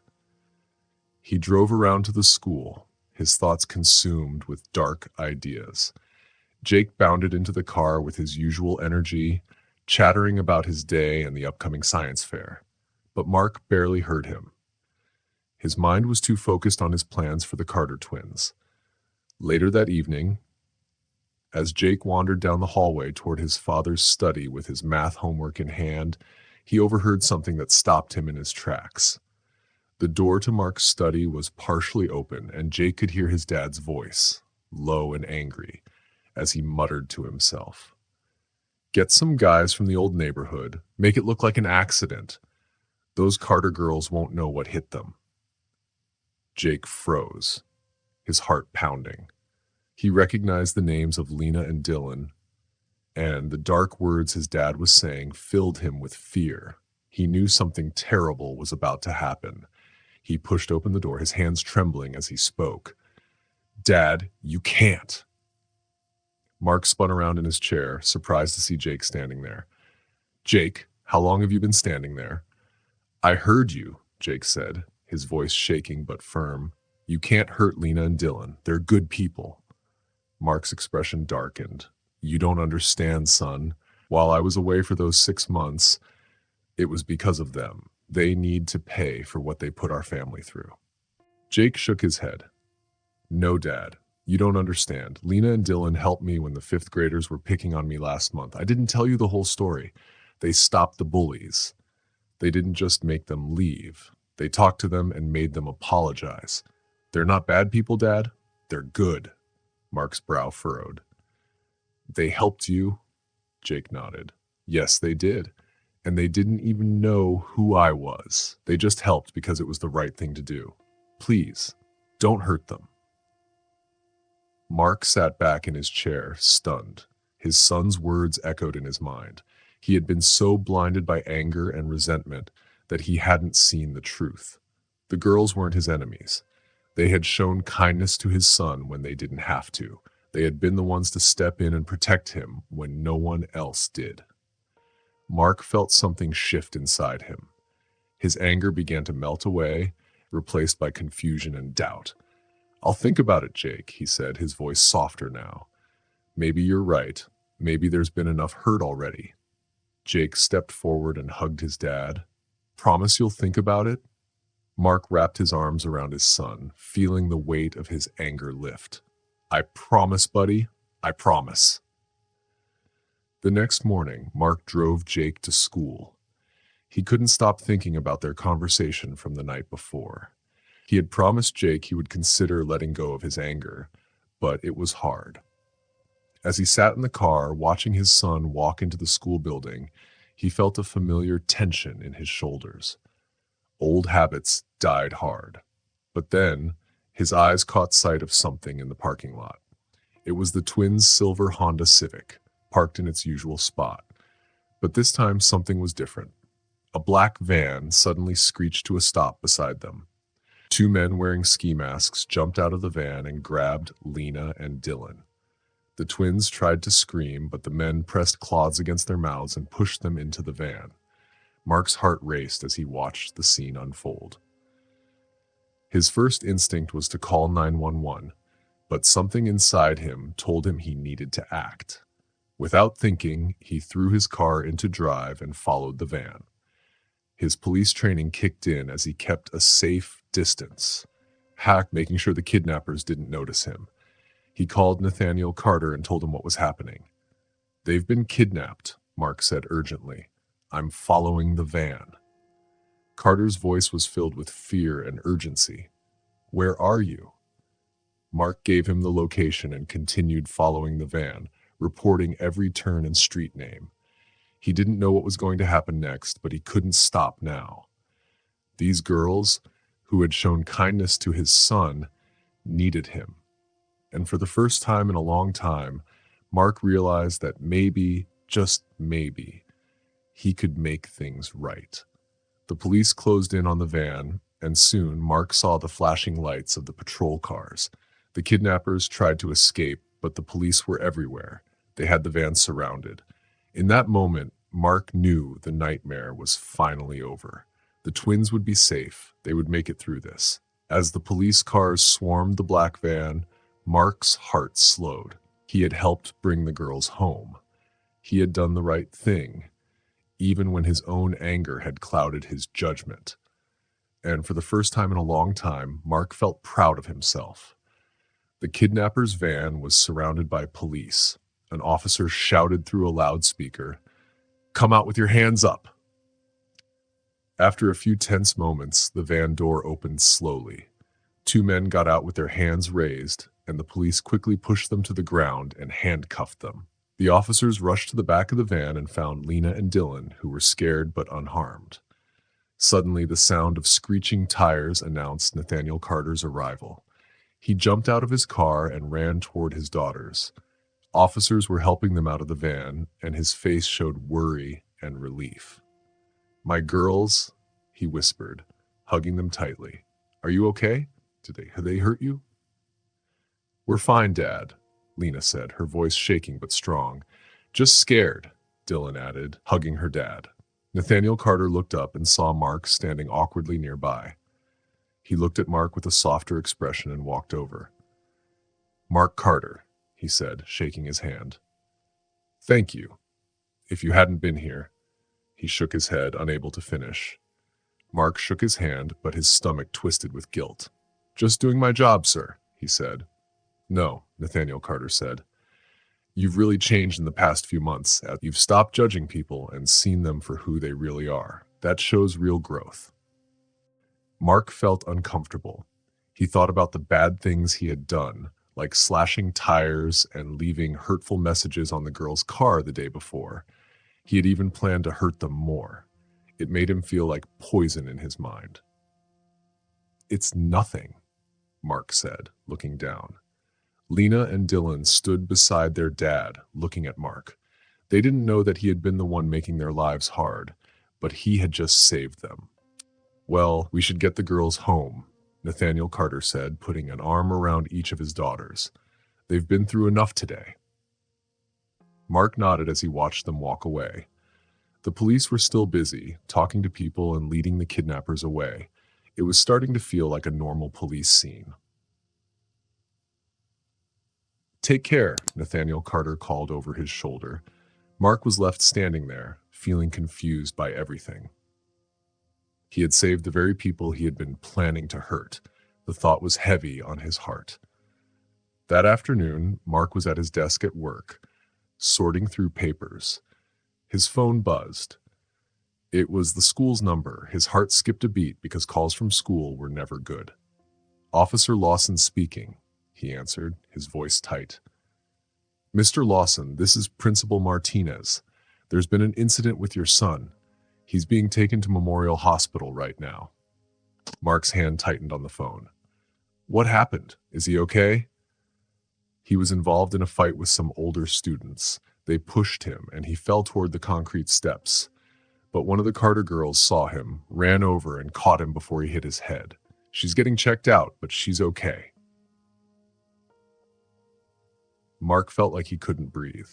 He drove around to the school, his thoughts consumed with dark ideas. Jake bounded into the car with his usual energy, chattering about his day and the upcoming science fair. But Mark barely heard him. His mind was too focused on his plans for the Carter twins. Later that evening, as Jake wandered down the hallway toward his father's study with his math homework in hand, he overheard something that stopped him in his tracks. The door to Mark's study was partially open, and Jake could hear his dad's voice, low and angry, as he muttered to himself. "Get some guys from the old neighborhood, make it look like an accident. Those Carter girls won't know what hit them." Jake froze, his heart pounding. He recognized the names of Lena and Dylan, and the dark words his dad was saying filled him with fear. He knew something terrible was about to happen. He pushed open the door, his hands trembling as he spoke. "Dad, you can't." Mark spun around in his chair, surprised to see Jake standing there. "Jake, how long have you been standing there?" "I heard you," Jake said, his voice shaking but firm. "You can't hurt Lena and Dylan. They're good people." Mark's expression darkened. "You don't understand, son. While I was away for those 6 months, it was because of them. They need to pay for what they put our family through." Jake shook his head. "No, Dad. You don't understand. Lena and Dylan helped me when the 5th graders were picking on me last month. I didn't tell you the whole story. They stopped the bullies. They didn't just make them leave. They talked to them and made them apologize. They're not bad people, Dad. They're good." Mark's brow furrowed. "They helped you?" Jake nodded. "Yes, they did. And they didn't even know who I was. They just helped because it was the right thing to do. Please, don't hurt them." Mark sat back in his chair, stunned. His son's words echoed in his mind. He had been so blinded by anger and resentment that he hadn't seen the truth. The girls weren't his enemies. They had shown kindness to his son when they didn't have to. They had been the ones to step in and protect him when no one else did. Mark felt something shift inside him. His anger began to melt away, replaced by confusion and doubt. "I'll think about it, Jake," he said, his voice softer now. "Maybe you're right. Maybe there's been enough hurt already." Jake stepped forward and hugged his dad. "Promise you'll think about it?" Mark wrapped his arms around his son, feeling the weight of his anger lift. "I promise, buddy. I promise." The next morning, Mark drove Jake to school. He couldn't stop thinking about their conversation from the night before. He had promised Jake he would consider letting go of his anger, but it was hard. As he sat in the car, watching his son walk into the school building, he felt a familiar tension in his shoulders. Old habits died hard. But then, his eyes caught sight of something in the parking lot. It was the twins' silver Honda Civic, parked in its usual spot. But this time something was different. A black van suddenly screeched to a stop beside them. 2 men wearing ski masks jumped out of the van and grabbed Lena and Dylan. The twins tried to scream, but the men pressed claws against their mouths and pushed them into the van. Mark's heart raced as he watched the scene unfold. His first instinct was to call 911, but something inside him told him he needed to act. Without thinking, he threw his car into drive and followed the van. His police training kicked in as he kept a safe distance, making sure the kidnappers didn't notice him. He called Nathaniel Carter and told him what was happening. "They've been kidnapped," Mark said urgently. "I'm following the van." Carter's voice was filled with fear and urgency. "Where are you?" Mark gave him the location and continued following the van, reporting every turn and street name. He didn't know what was going to happen next, but he couldn't stop now. These girls, who had shown kindness to his son, needed him. And for the first time in a long time, Mark realized that maybe, just maybe, he could make things right. The police closed in on the van, and soon Mark saw the flashing lights of the patrol cars. The kidnappers tried to escape, but the police were everywhere. They had the van surrounded. In that moment, Mark knew the nightmare was finally over. The twins would be safe. They would make it through this. As the police cars swarmed the black van, Mark's heart slowed. He had helped bring the girls home. He had done the right thing, even when his own anger had clouded his judgment. And for the first time in a long time, Mark felt proud of himself. The kidnapper's van was surrounded by police. An officer shouted through a loudspeaker, "Come out with your hands up!" After a few tense moments, the van door opened slowly. Two men got out with their hands raised, and the police quickly pushed them to the ground and handcuffed them. The officers rushed to the back of the van and found Lena and Dylan, who were scared but unharmed. Suddenly, the sound of screeching tires announced Nathaniel Carter's arrival. He jumped out of his car and ran toward his daughters. Officers were helping them out of the van, and his face showed worry and relief. "My girls," he whispered, hugging them tightly. "Are you okay? Have they hurt you?" "We're fine, Dad," Lena said, her voice shaking but strong. "Just scared," Dylan added, hugging her dad. Nathaniel Carter looked up and saw Mark standing awkwardly nearby. He looked at Mark with a softer expression and walked over. "Mark Carter," he said, shaking his hand. "Thank you. If you hadn't been here." He shook his head, unable to finish. Mark shook his hand, but his stomach twisted with guilt. "Just doing my job, sir," he said. "No," Nathaniel Carter said. "You've really changed in the past few months. You've stopped judging people and seen them for who they really are. That shows real growth." Mark felt uncomfortable. He thought about the bad things he had done, like slashing tires and leaving hurtful messages on the girl's car the day before. He had even planned to hurt them more. It made him feel like poison in his mind. "It's nothing," Mark said, looking down. Lena and Dylan stood beside their dad, looking at Mark. They didn't know that he had been the one making their lives hard, but he had just saved them. "Well, we should get the girls home," Nathaniel Carter said, putting an arm around each of his daughters. "They've been through enough today." Mark nodded as he watched them walk away. The police were still busy, talking to people and leading the kidnappers away. It was starting to feel like a normal police scene. "Take care," Nathaniel Carter called over his shoulder. Mark was left standing there, feeling confused by everything. He had saved the very people he had been planning to hurt. The thought was heavy on his heart. That afternoon, Mark was at his desk at work, sorting through papers. His phone buzzed. It was the school's number. His heart skipped a beat because calls from school were never good. "Officer Lawson speaking," he answered, his voice tight. "Mr. Lawson, this is Principal Martinez. There's been an incident with your son. He's being taken to Memorial Hospital right now." Mark's hand tightened on the phone. "What happened? Is he okay?" "He was involved in a fight with some older students. They pushed him, and he fell toward the concrete steps. But one of the Carter girls saw him, ran over, and caught him before he hit his head. She's getting checked out, but she's okay." Mark felt like he couldn't breathe.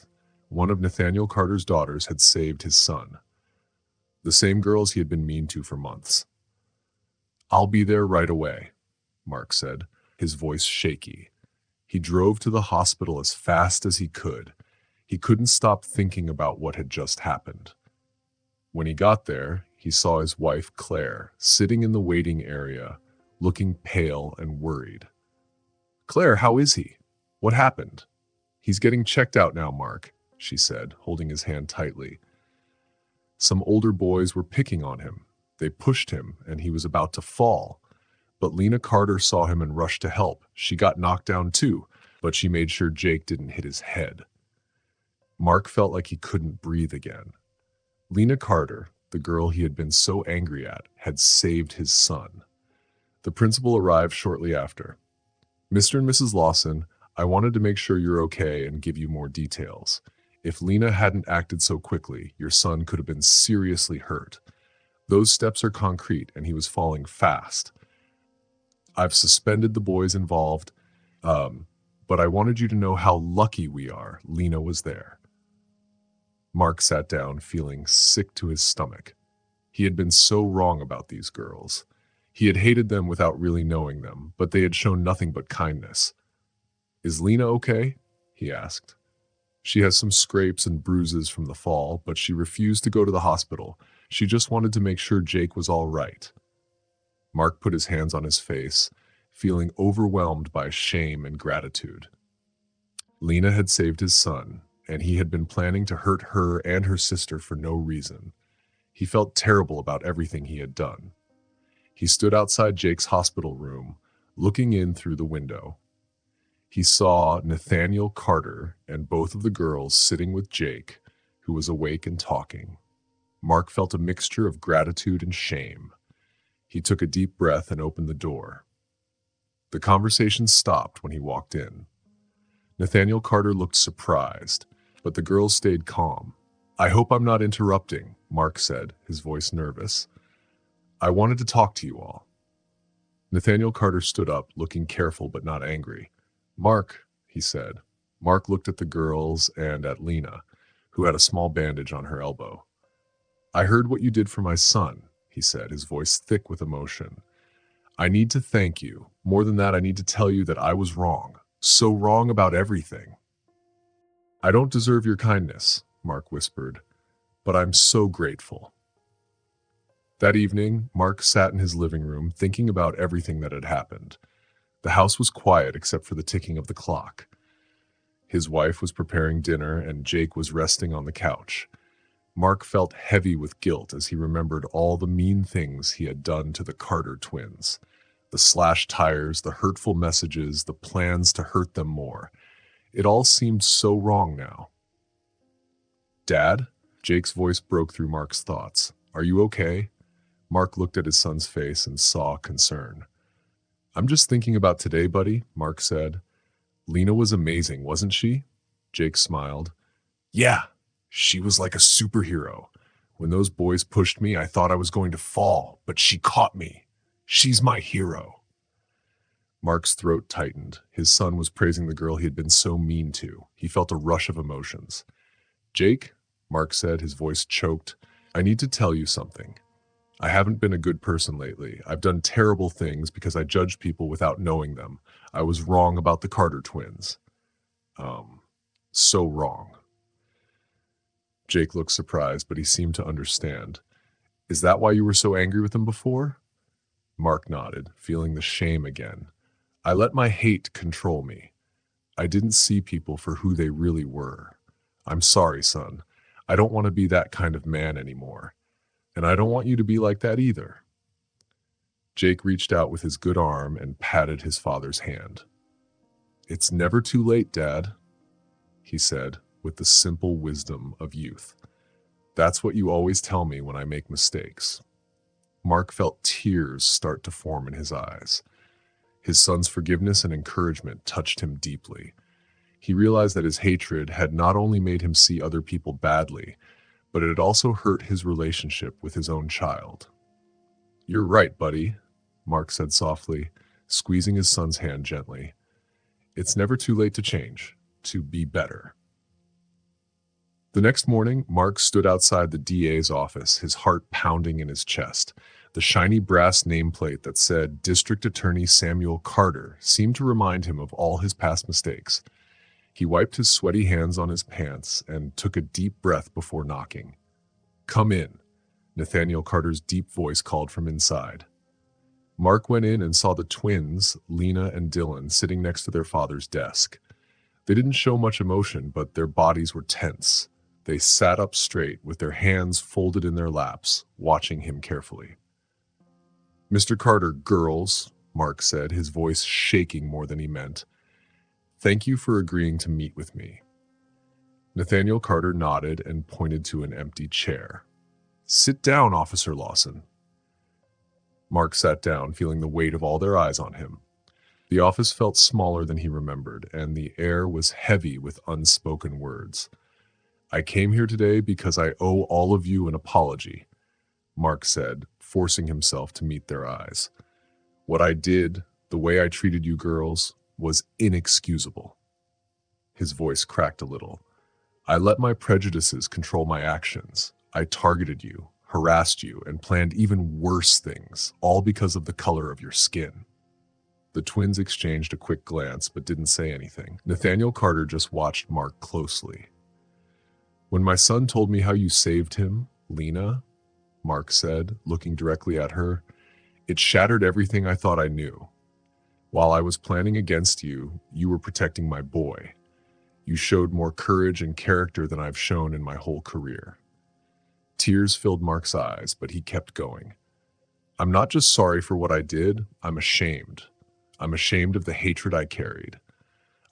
One of Nathaniel Carter's daughters had saved his son. The same girls he had been mean to for months. "I'll be there right away," Mark said, his voice shaky. He drove to the hospital as fast as he could. He couldn't stop thinking about what had just happened. When he got there, he saw his wife, Claire, sitting in the waiting area, looking pale and worried. "Claire, how is he? What happened?" "He's getting checked out now, Mark," she said, holding his hand tightly. "Some older boys were picking on him. They pushed him, and he was about to fall. But Lena Carter saw him and rushed to help. She got knocked down too, but she made sure Jake didn't hit his head." Mark felt like he couldn't breathe again. Lena Carter, the girl he had been so angry at, had saved his son. The principal arrived shortly after. "Mr. and Mrs. Lawson, I wanted to make sure you're okay and give you more details. If Lena hadn't acted so quickly, your son could have been seriously hurt. Those steps are concrete, and he was falling fast. I've suspended the boys involved, but I wanted you to know how lucky we are Lena was there." Mark sat down, feeling sick to his stomach. He had been so wrong about these girls. He had hated them without really knowing them, but they had shown nothing but kindness. "Is Lena okay?" he asked. She has some scrapes and bruises from the fall, but she refused to go to the hospital. She just wanted to make sure Jake was all right. Mark put his hands on his face, feeling overwhelmed by shame and gratitude. Lena had saved his son, and he had been planning to hurt her and her sister for no reason. He felt terrible about everything he had done. He stood outside Jake's hospital room, looking in through the window. He saw Nathaniel Carter and both of the girls sitting with Jake, who was awake and talking. Mark felt a mixture of gratitude and shame. He took a deep breath and opened the door. The conversation stopped when he walked in. Nathaniel Carter looked surprised, but the girls stayed calm. "I hope I'm not interrupting," Mark said, his voice nervous. "I wanted to talk to you all." Nathaniel Carter stood up, looking careful but not angry. "Mark," he said. Mark looked at the girls and at Lena, who had a small bandage on her elbow. "I heard what you did for my son," he said, his voice thick with emotion. "I need to thank you. More than that, I need to tell you that I was wrong. So wrong about everything." "I don't deserve your kindness," Mark whispered, "but I'm so grateful." That evening, Mark sat in his living room thinking about everything that had happened. The house was quiet except for the ticking of the clock. His wife was preparing dinner and Jake was resting on the couch. Mark felt heavy with guilt as he remembered all the mean things he had done to the Carter twins. The slashed tires, the hurtful messages, the plans to hurt them more. It all seemed so wrong now. "Dad?" Jake's voice broke through Mark's thoughts. "Are you okay?" Mark looked at his son's face and saw concern. "I'm just thinking about today, buddy," Mark said. "Lena was amazing, wasn't she?" Jake smiled. "Yeah, she was like a superhero. When those boys pushed me, I thought I was going to fall, but she caught me. She's my hero." Mark's throat tightened. His son was praising the girl he had been so mean to. He felt a rush of emotions. "Jake," Mark said, his voice choked, "I need to tell you something. I haven't been a good person lately. I've done terrible things because I judged people without knowing them. I was wrong about the Carter twins. So wrong." Jake looked surprised, but he seemed to understand. "Is that why you were so angry with them before?" Mark nodded, feeling the shame again. "I let my hate control me. I didn't see people for who they really were. I'm sorry, son. I don't want to be that kind of man anymore. And I don't want you to be like that either." Jake reached out with his good arm and patted his father's hand. "It's never too late, Dad," he said with the simple wisdom of youth. "That's what you always tell me when I make mistakes." Mark felt tears start to form in his eyes. His son's forgiveness and encouragement touched him deeply. He realized that his hatred had not only made him see other people badly, but it had also hurt his relationship with his own child. "You're right, buddy," Mark said softly, squeezing his son's hand gently. "It's never too late to change, to be better." The next morning, Mark stood outside the DA's office, his heart pounding in his chest. The shiny brass nameplate that said District Attorney Samuel Carter seemed to remind him of all his past mistakes. He wiped his sweaty hands on his pants and took a deep breath before knocking. "Come in," Nathaniel Carter's deep voice called from inside. Mark went in and saw the twins, Lena and Dylan, sitting next to their father's desk. They didn't show much emotion, but their bodies were tense. They sat up straight with their hands folded in their laps, watching him carefully. "Mr. Carter, girls," Mark said, his voice shaking more than he meant. "Thank you for agreeing to meet with me." Nathaniel Carter nodded and pointed to an empty chair. "Sit down, Officer Lawson." Mark sat down, feeling the weight of all their eyes on him. The office felt smaller than he remembered, and the air was heavy with unspoken words. "I came here today because I owe all of you an apology," Mark said, forcing himself to meet their eyes. "What I did, the way I treated you girls, was inexcusable." His voice cracked a little. "I let my prejudices control my actions. I targeted you, harassed you, and planned even worse things, all because of the color of your skin." The twins exchanged a quick glance but didn't say anything. Nathaniel Carter just watched Mark closely. "When my son told me how you saved him, Lena," Mark said, looking directly at her, "it shattered everything I thought I knew. While I was planning against you, you were protecting my boy. You showed more courage and character than I've shown in my whole career." Tears filled Mark's eyes, but he kept going. "I'm not just sorry for what I did, I'm ashamed. I'm ashamed of the hatred I carried.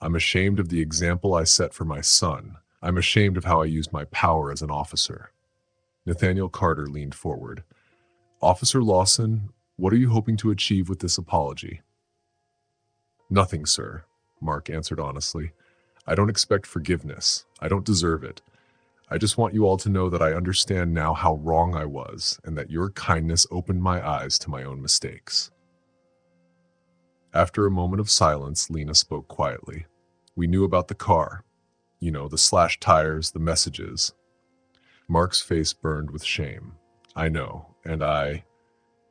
I'm ashamed of the example I set for my son. I'm ashamed of how I used my power as an officer." Nathaniel Carter leaned forward. "Officer Lawson, what are you hoping to achieve with this apology?" "Nothing, sir," Mark answered honestly. "I don't expect forgiveness. I don't deserve it. I just want you all to know that I understand now how wrong I was and that your kindness opened my eyes to my own mistakes." After a moment of silence, Lena spoke quietly. "We knew about the car. You know, the slashed tires, the messages." Mark's face burned with shame. "I know, and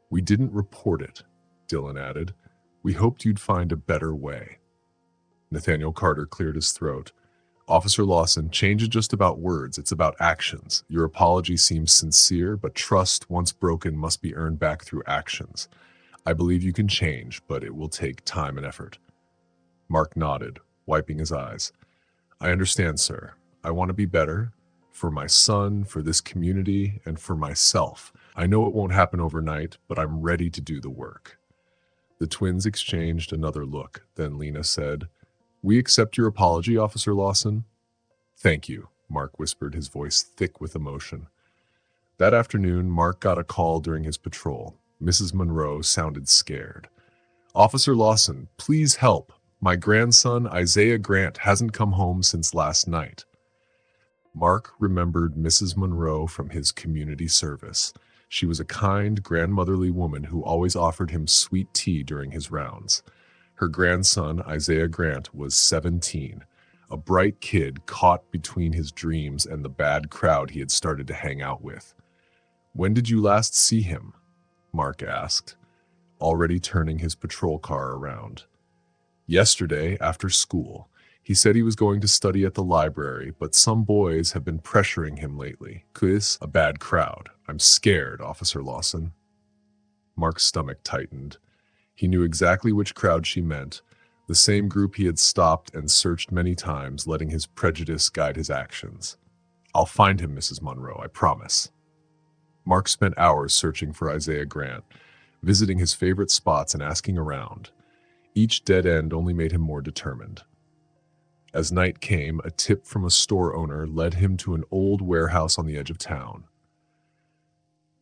we didn't report it," Dylan added. "We hoped you'd find a better way." Nathaniel Carter cleared his throat. "Officer Lawson, change is just about words. It's about actions. Your apology seems sincere, but trust, once broken, must be earned back through actions. I believe you can change, but it will take time and effort." Mark nodded, wiping his eyes. "I understand, sir. I want to be better. For my son, for this community, and for myself. I know it won't happen overnight, but I'm ready to do the work." The twins exchanged another look. Then Lena said, "We accept your apology, Officer Lawson." "Thank you," Mark whispered, his voice thick with emotion. That afternoon, Mark got a call during his patrol. Mrs. Monroe sounded scared. "Officer Lawson, please help. My grandson, Isaiah Grant, hasn't come home since last night." Mark remembered Mrs. Monroe from his community service. She was a kind, grandmotherly woman who always offered him sweet tea during his rounds. Her grandson, Isaiah Grant, was 17, a bright kid caught between his dreams and the bad crowd he had started to hang out with. "When did you last see him?" Mark asked, already turning his patrol car around. "Yesterday, after school. He said he was going to study at the library, but some boys have been pressuring him lately. It's a bad crowd. I'm scared, Officer Lawson." Mark's stomach tightened. He knew exactly which crowd she meant, the same group he had stopped and searched many times, letting his prejudice guide his actions. "I'll find him, Mrs. Monroe, I promise." Mark spent hours searching for Isaiah Grant, visiting his favorite spots and asking around. Each dead end only made him more determined. As night came, a tip from a store owner led him to an old warehouse on the edge of town.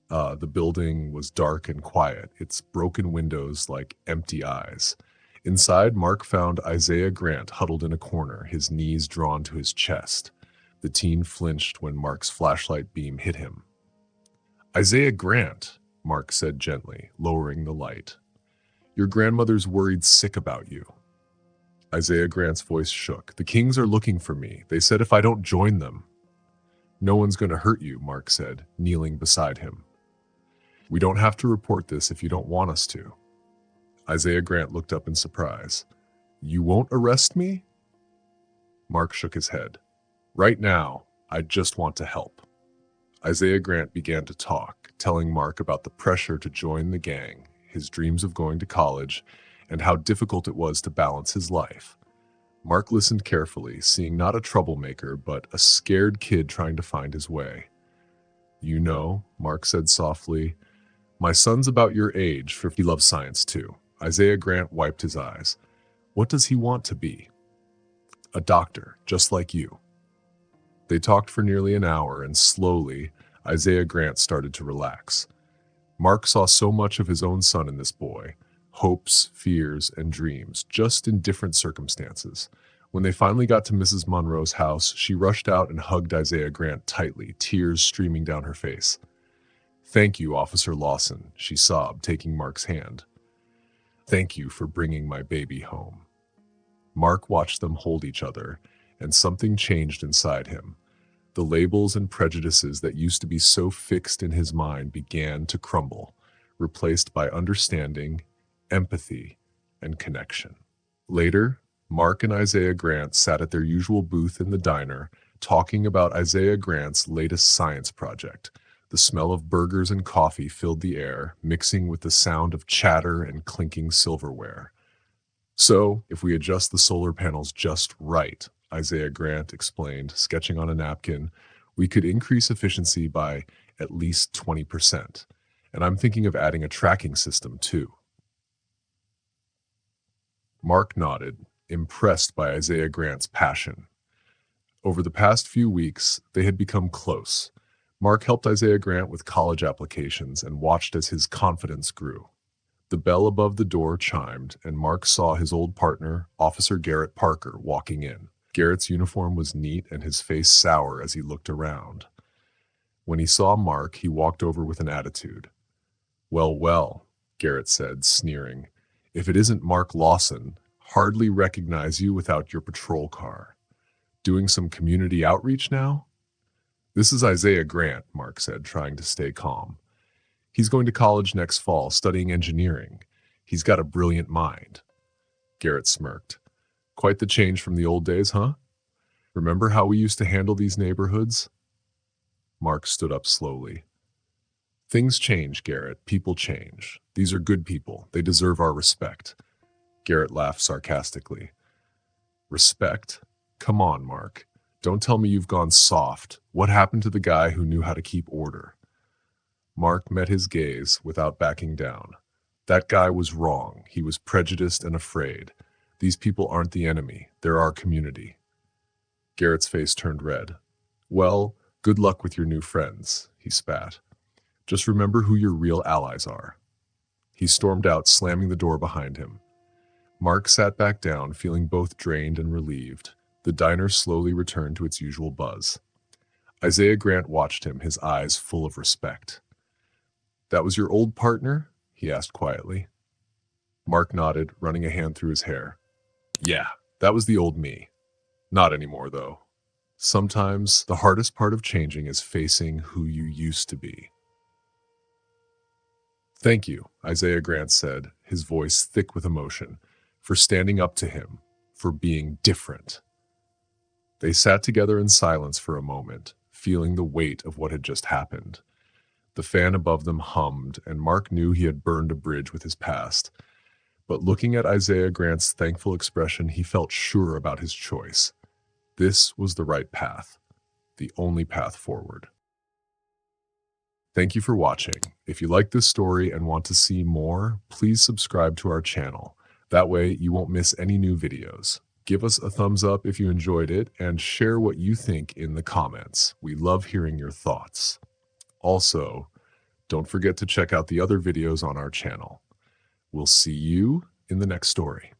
The building was dark and quiet, its broken windows like empty eyes. Inside, Mark found Isaiah Grant huddled in a corner, his knees drawn to his chest. The teen flinched when Mark's flashlight beam hit him. "Isaiah Grant," Mark said gently, lowering the light. "Your grandmother's worried sick about you." Isaiah Grant's voice shook. "The Kings are looking for me. They said if I don't join them." "No one's going to hurt you," Mark said, kneeling beside him. "We don't have to report this if you don't want us to." Isaiah Grant looked up in surprise. "You won't arrest me?" Mark shook his head. "Right now, I just want to help." Isaiah Grant began to talk, telling Mark about the pressure to join the gang, his dreams of going to college, and how difficult it was to balance his life. Mark listened carefully, seeing not a troublemaker, but a scared kid trying to find his way. "You know," Mark said softly, "my son's about your age, for he loves science too." Isaiah Grant wiped his eyes. "What does he want to be?" "A doctor, just like you." They talked for nearly an hour, and slowly, Isaiah Grant started to relax. Mark saw so much of his own son in this boy, hopes, fears, and dreams, just in different circumstances. When they finally got to Mrs. Monroe's house, she rushed out and hugged Isaiah Grant tightly, tears streaming down her face. "Thank you, Officer Lawson," she sobbed, taking Mark's hand. "Thank you for bringing my baby home." Mark watched them hold each other, and something changed inside him. The labels and prejudices that used to be so fixed in his mind began to crumble, replaced by understanding, empathy, and connection. Later, Mark and Isaiah Grant sat at their usual booth in the diner, talking about Isaiah Grant's latest science project. The smell of burgers and coffee filled the air, mixing with the sound of chatter and clinking silverware. So, if we adjust the solar panels just right, Isaiah Grant explained, sketching on a napkin, we could increase efficiency by at least 20%. And I'm thinking of adding a tracking system too. Mark nodded, impressed by Isaiah Grant's passion. Over the past few weeks, they had become close. Mark helped Isaiah Grant with college applications and watched as his confidence grew. The bell above the door chimed, and Mark saw his old partner, Officer Garrett Parker, walking in. Garrett's uniform was neat and his face sour as he looked around. When he saw Mark, he walked over with an attitude. "Well, well," Garrett said, sneering. "If it isn't Mark Lawson, hardly recognize you without your patrol car. Doing some community outreach now?" "This is Isaiah Grant," Mark said, trying to stay calm. "He's going to college next fall, studying engineering. He's got a brilliant mind." Garrett smirked. "Quite the change from the old days, huh? Remember how we used to handle these neighborhoods?" Mark stood up slowly. "Things change, Garrett. People change. These are good people. They deserve our respect." Garrett laughed sarcastically. "Respect? Come on, Mark. Don't tell me you've gone soft. What happened to the guy who knew how to keep order?" Mark met his gaze without backing down. "That guy was wrong. He was prejudiced and afraid. These people aren't the enemy. They're our community." Garrett's face turned red. "Well, good luck with your new friends," he spat. "Just remember who your real allies are." He stormed out, slamming the door behind him. Mark sat back down, feeling both drained and relieved. The diner slowly returned to its usual buzz. Isaiah Grant watched him, his eyes full of respect. "That was your old partner?" he asked quietly. Mark nodded, running a hand through his hair. "Yeah, that was the old me. Not anymore, though. Sometimes the hardest part of changing is facing who you used to be." "Thank you," Isaiah Grant said, his voice thick with emotion, "for standing up to him, for being different." They sat together in silence for a moment, feeling the weight of what had just happened. The fan above them hummed, and Mark knew he had burned a bridge with his past. But looking at Isaiah Grant's thankful expression, he felt sure about his choice. This was the right path, the only path forward. Thank you for watching. If you like this story and want to see more, please subscribe to our channel. That way you won't miss any new videos. Give us a thumbs up if you enjoyed it and share what you think in the comments. We love hearing your thoughts. Also, don't forget to check out the other videos on our channel. We'll see you in the next story.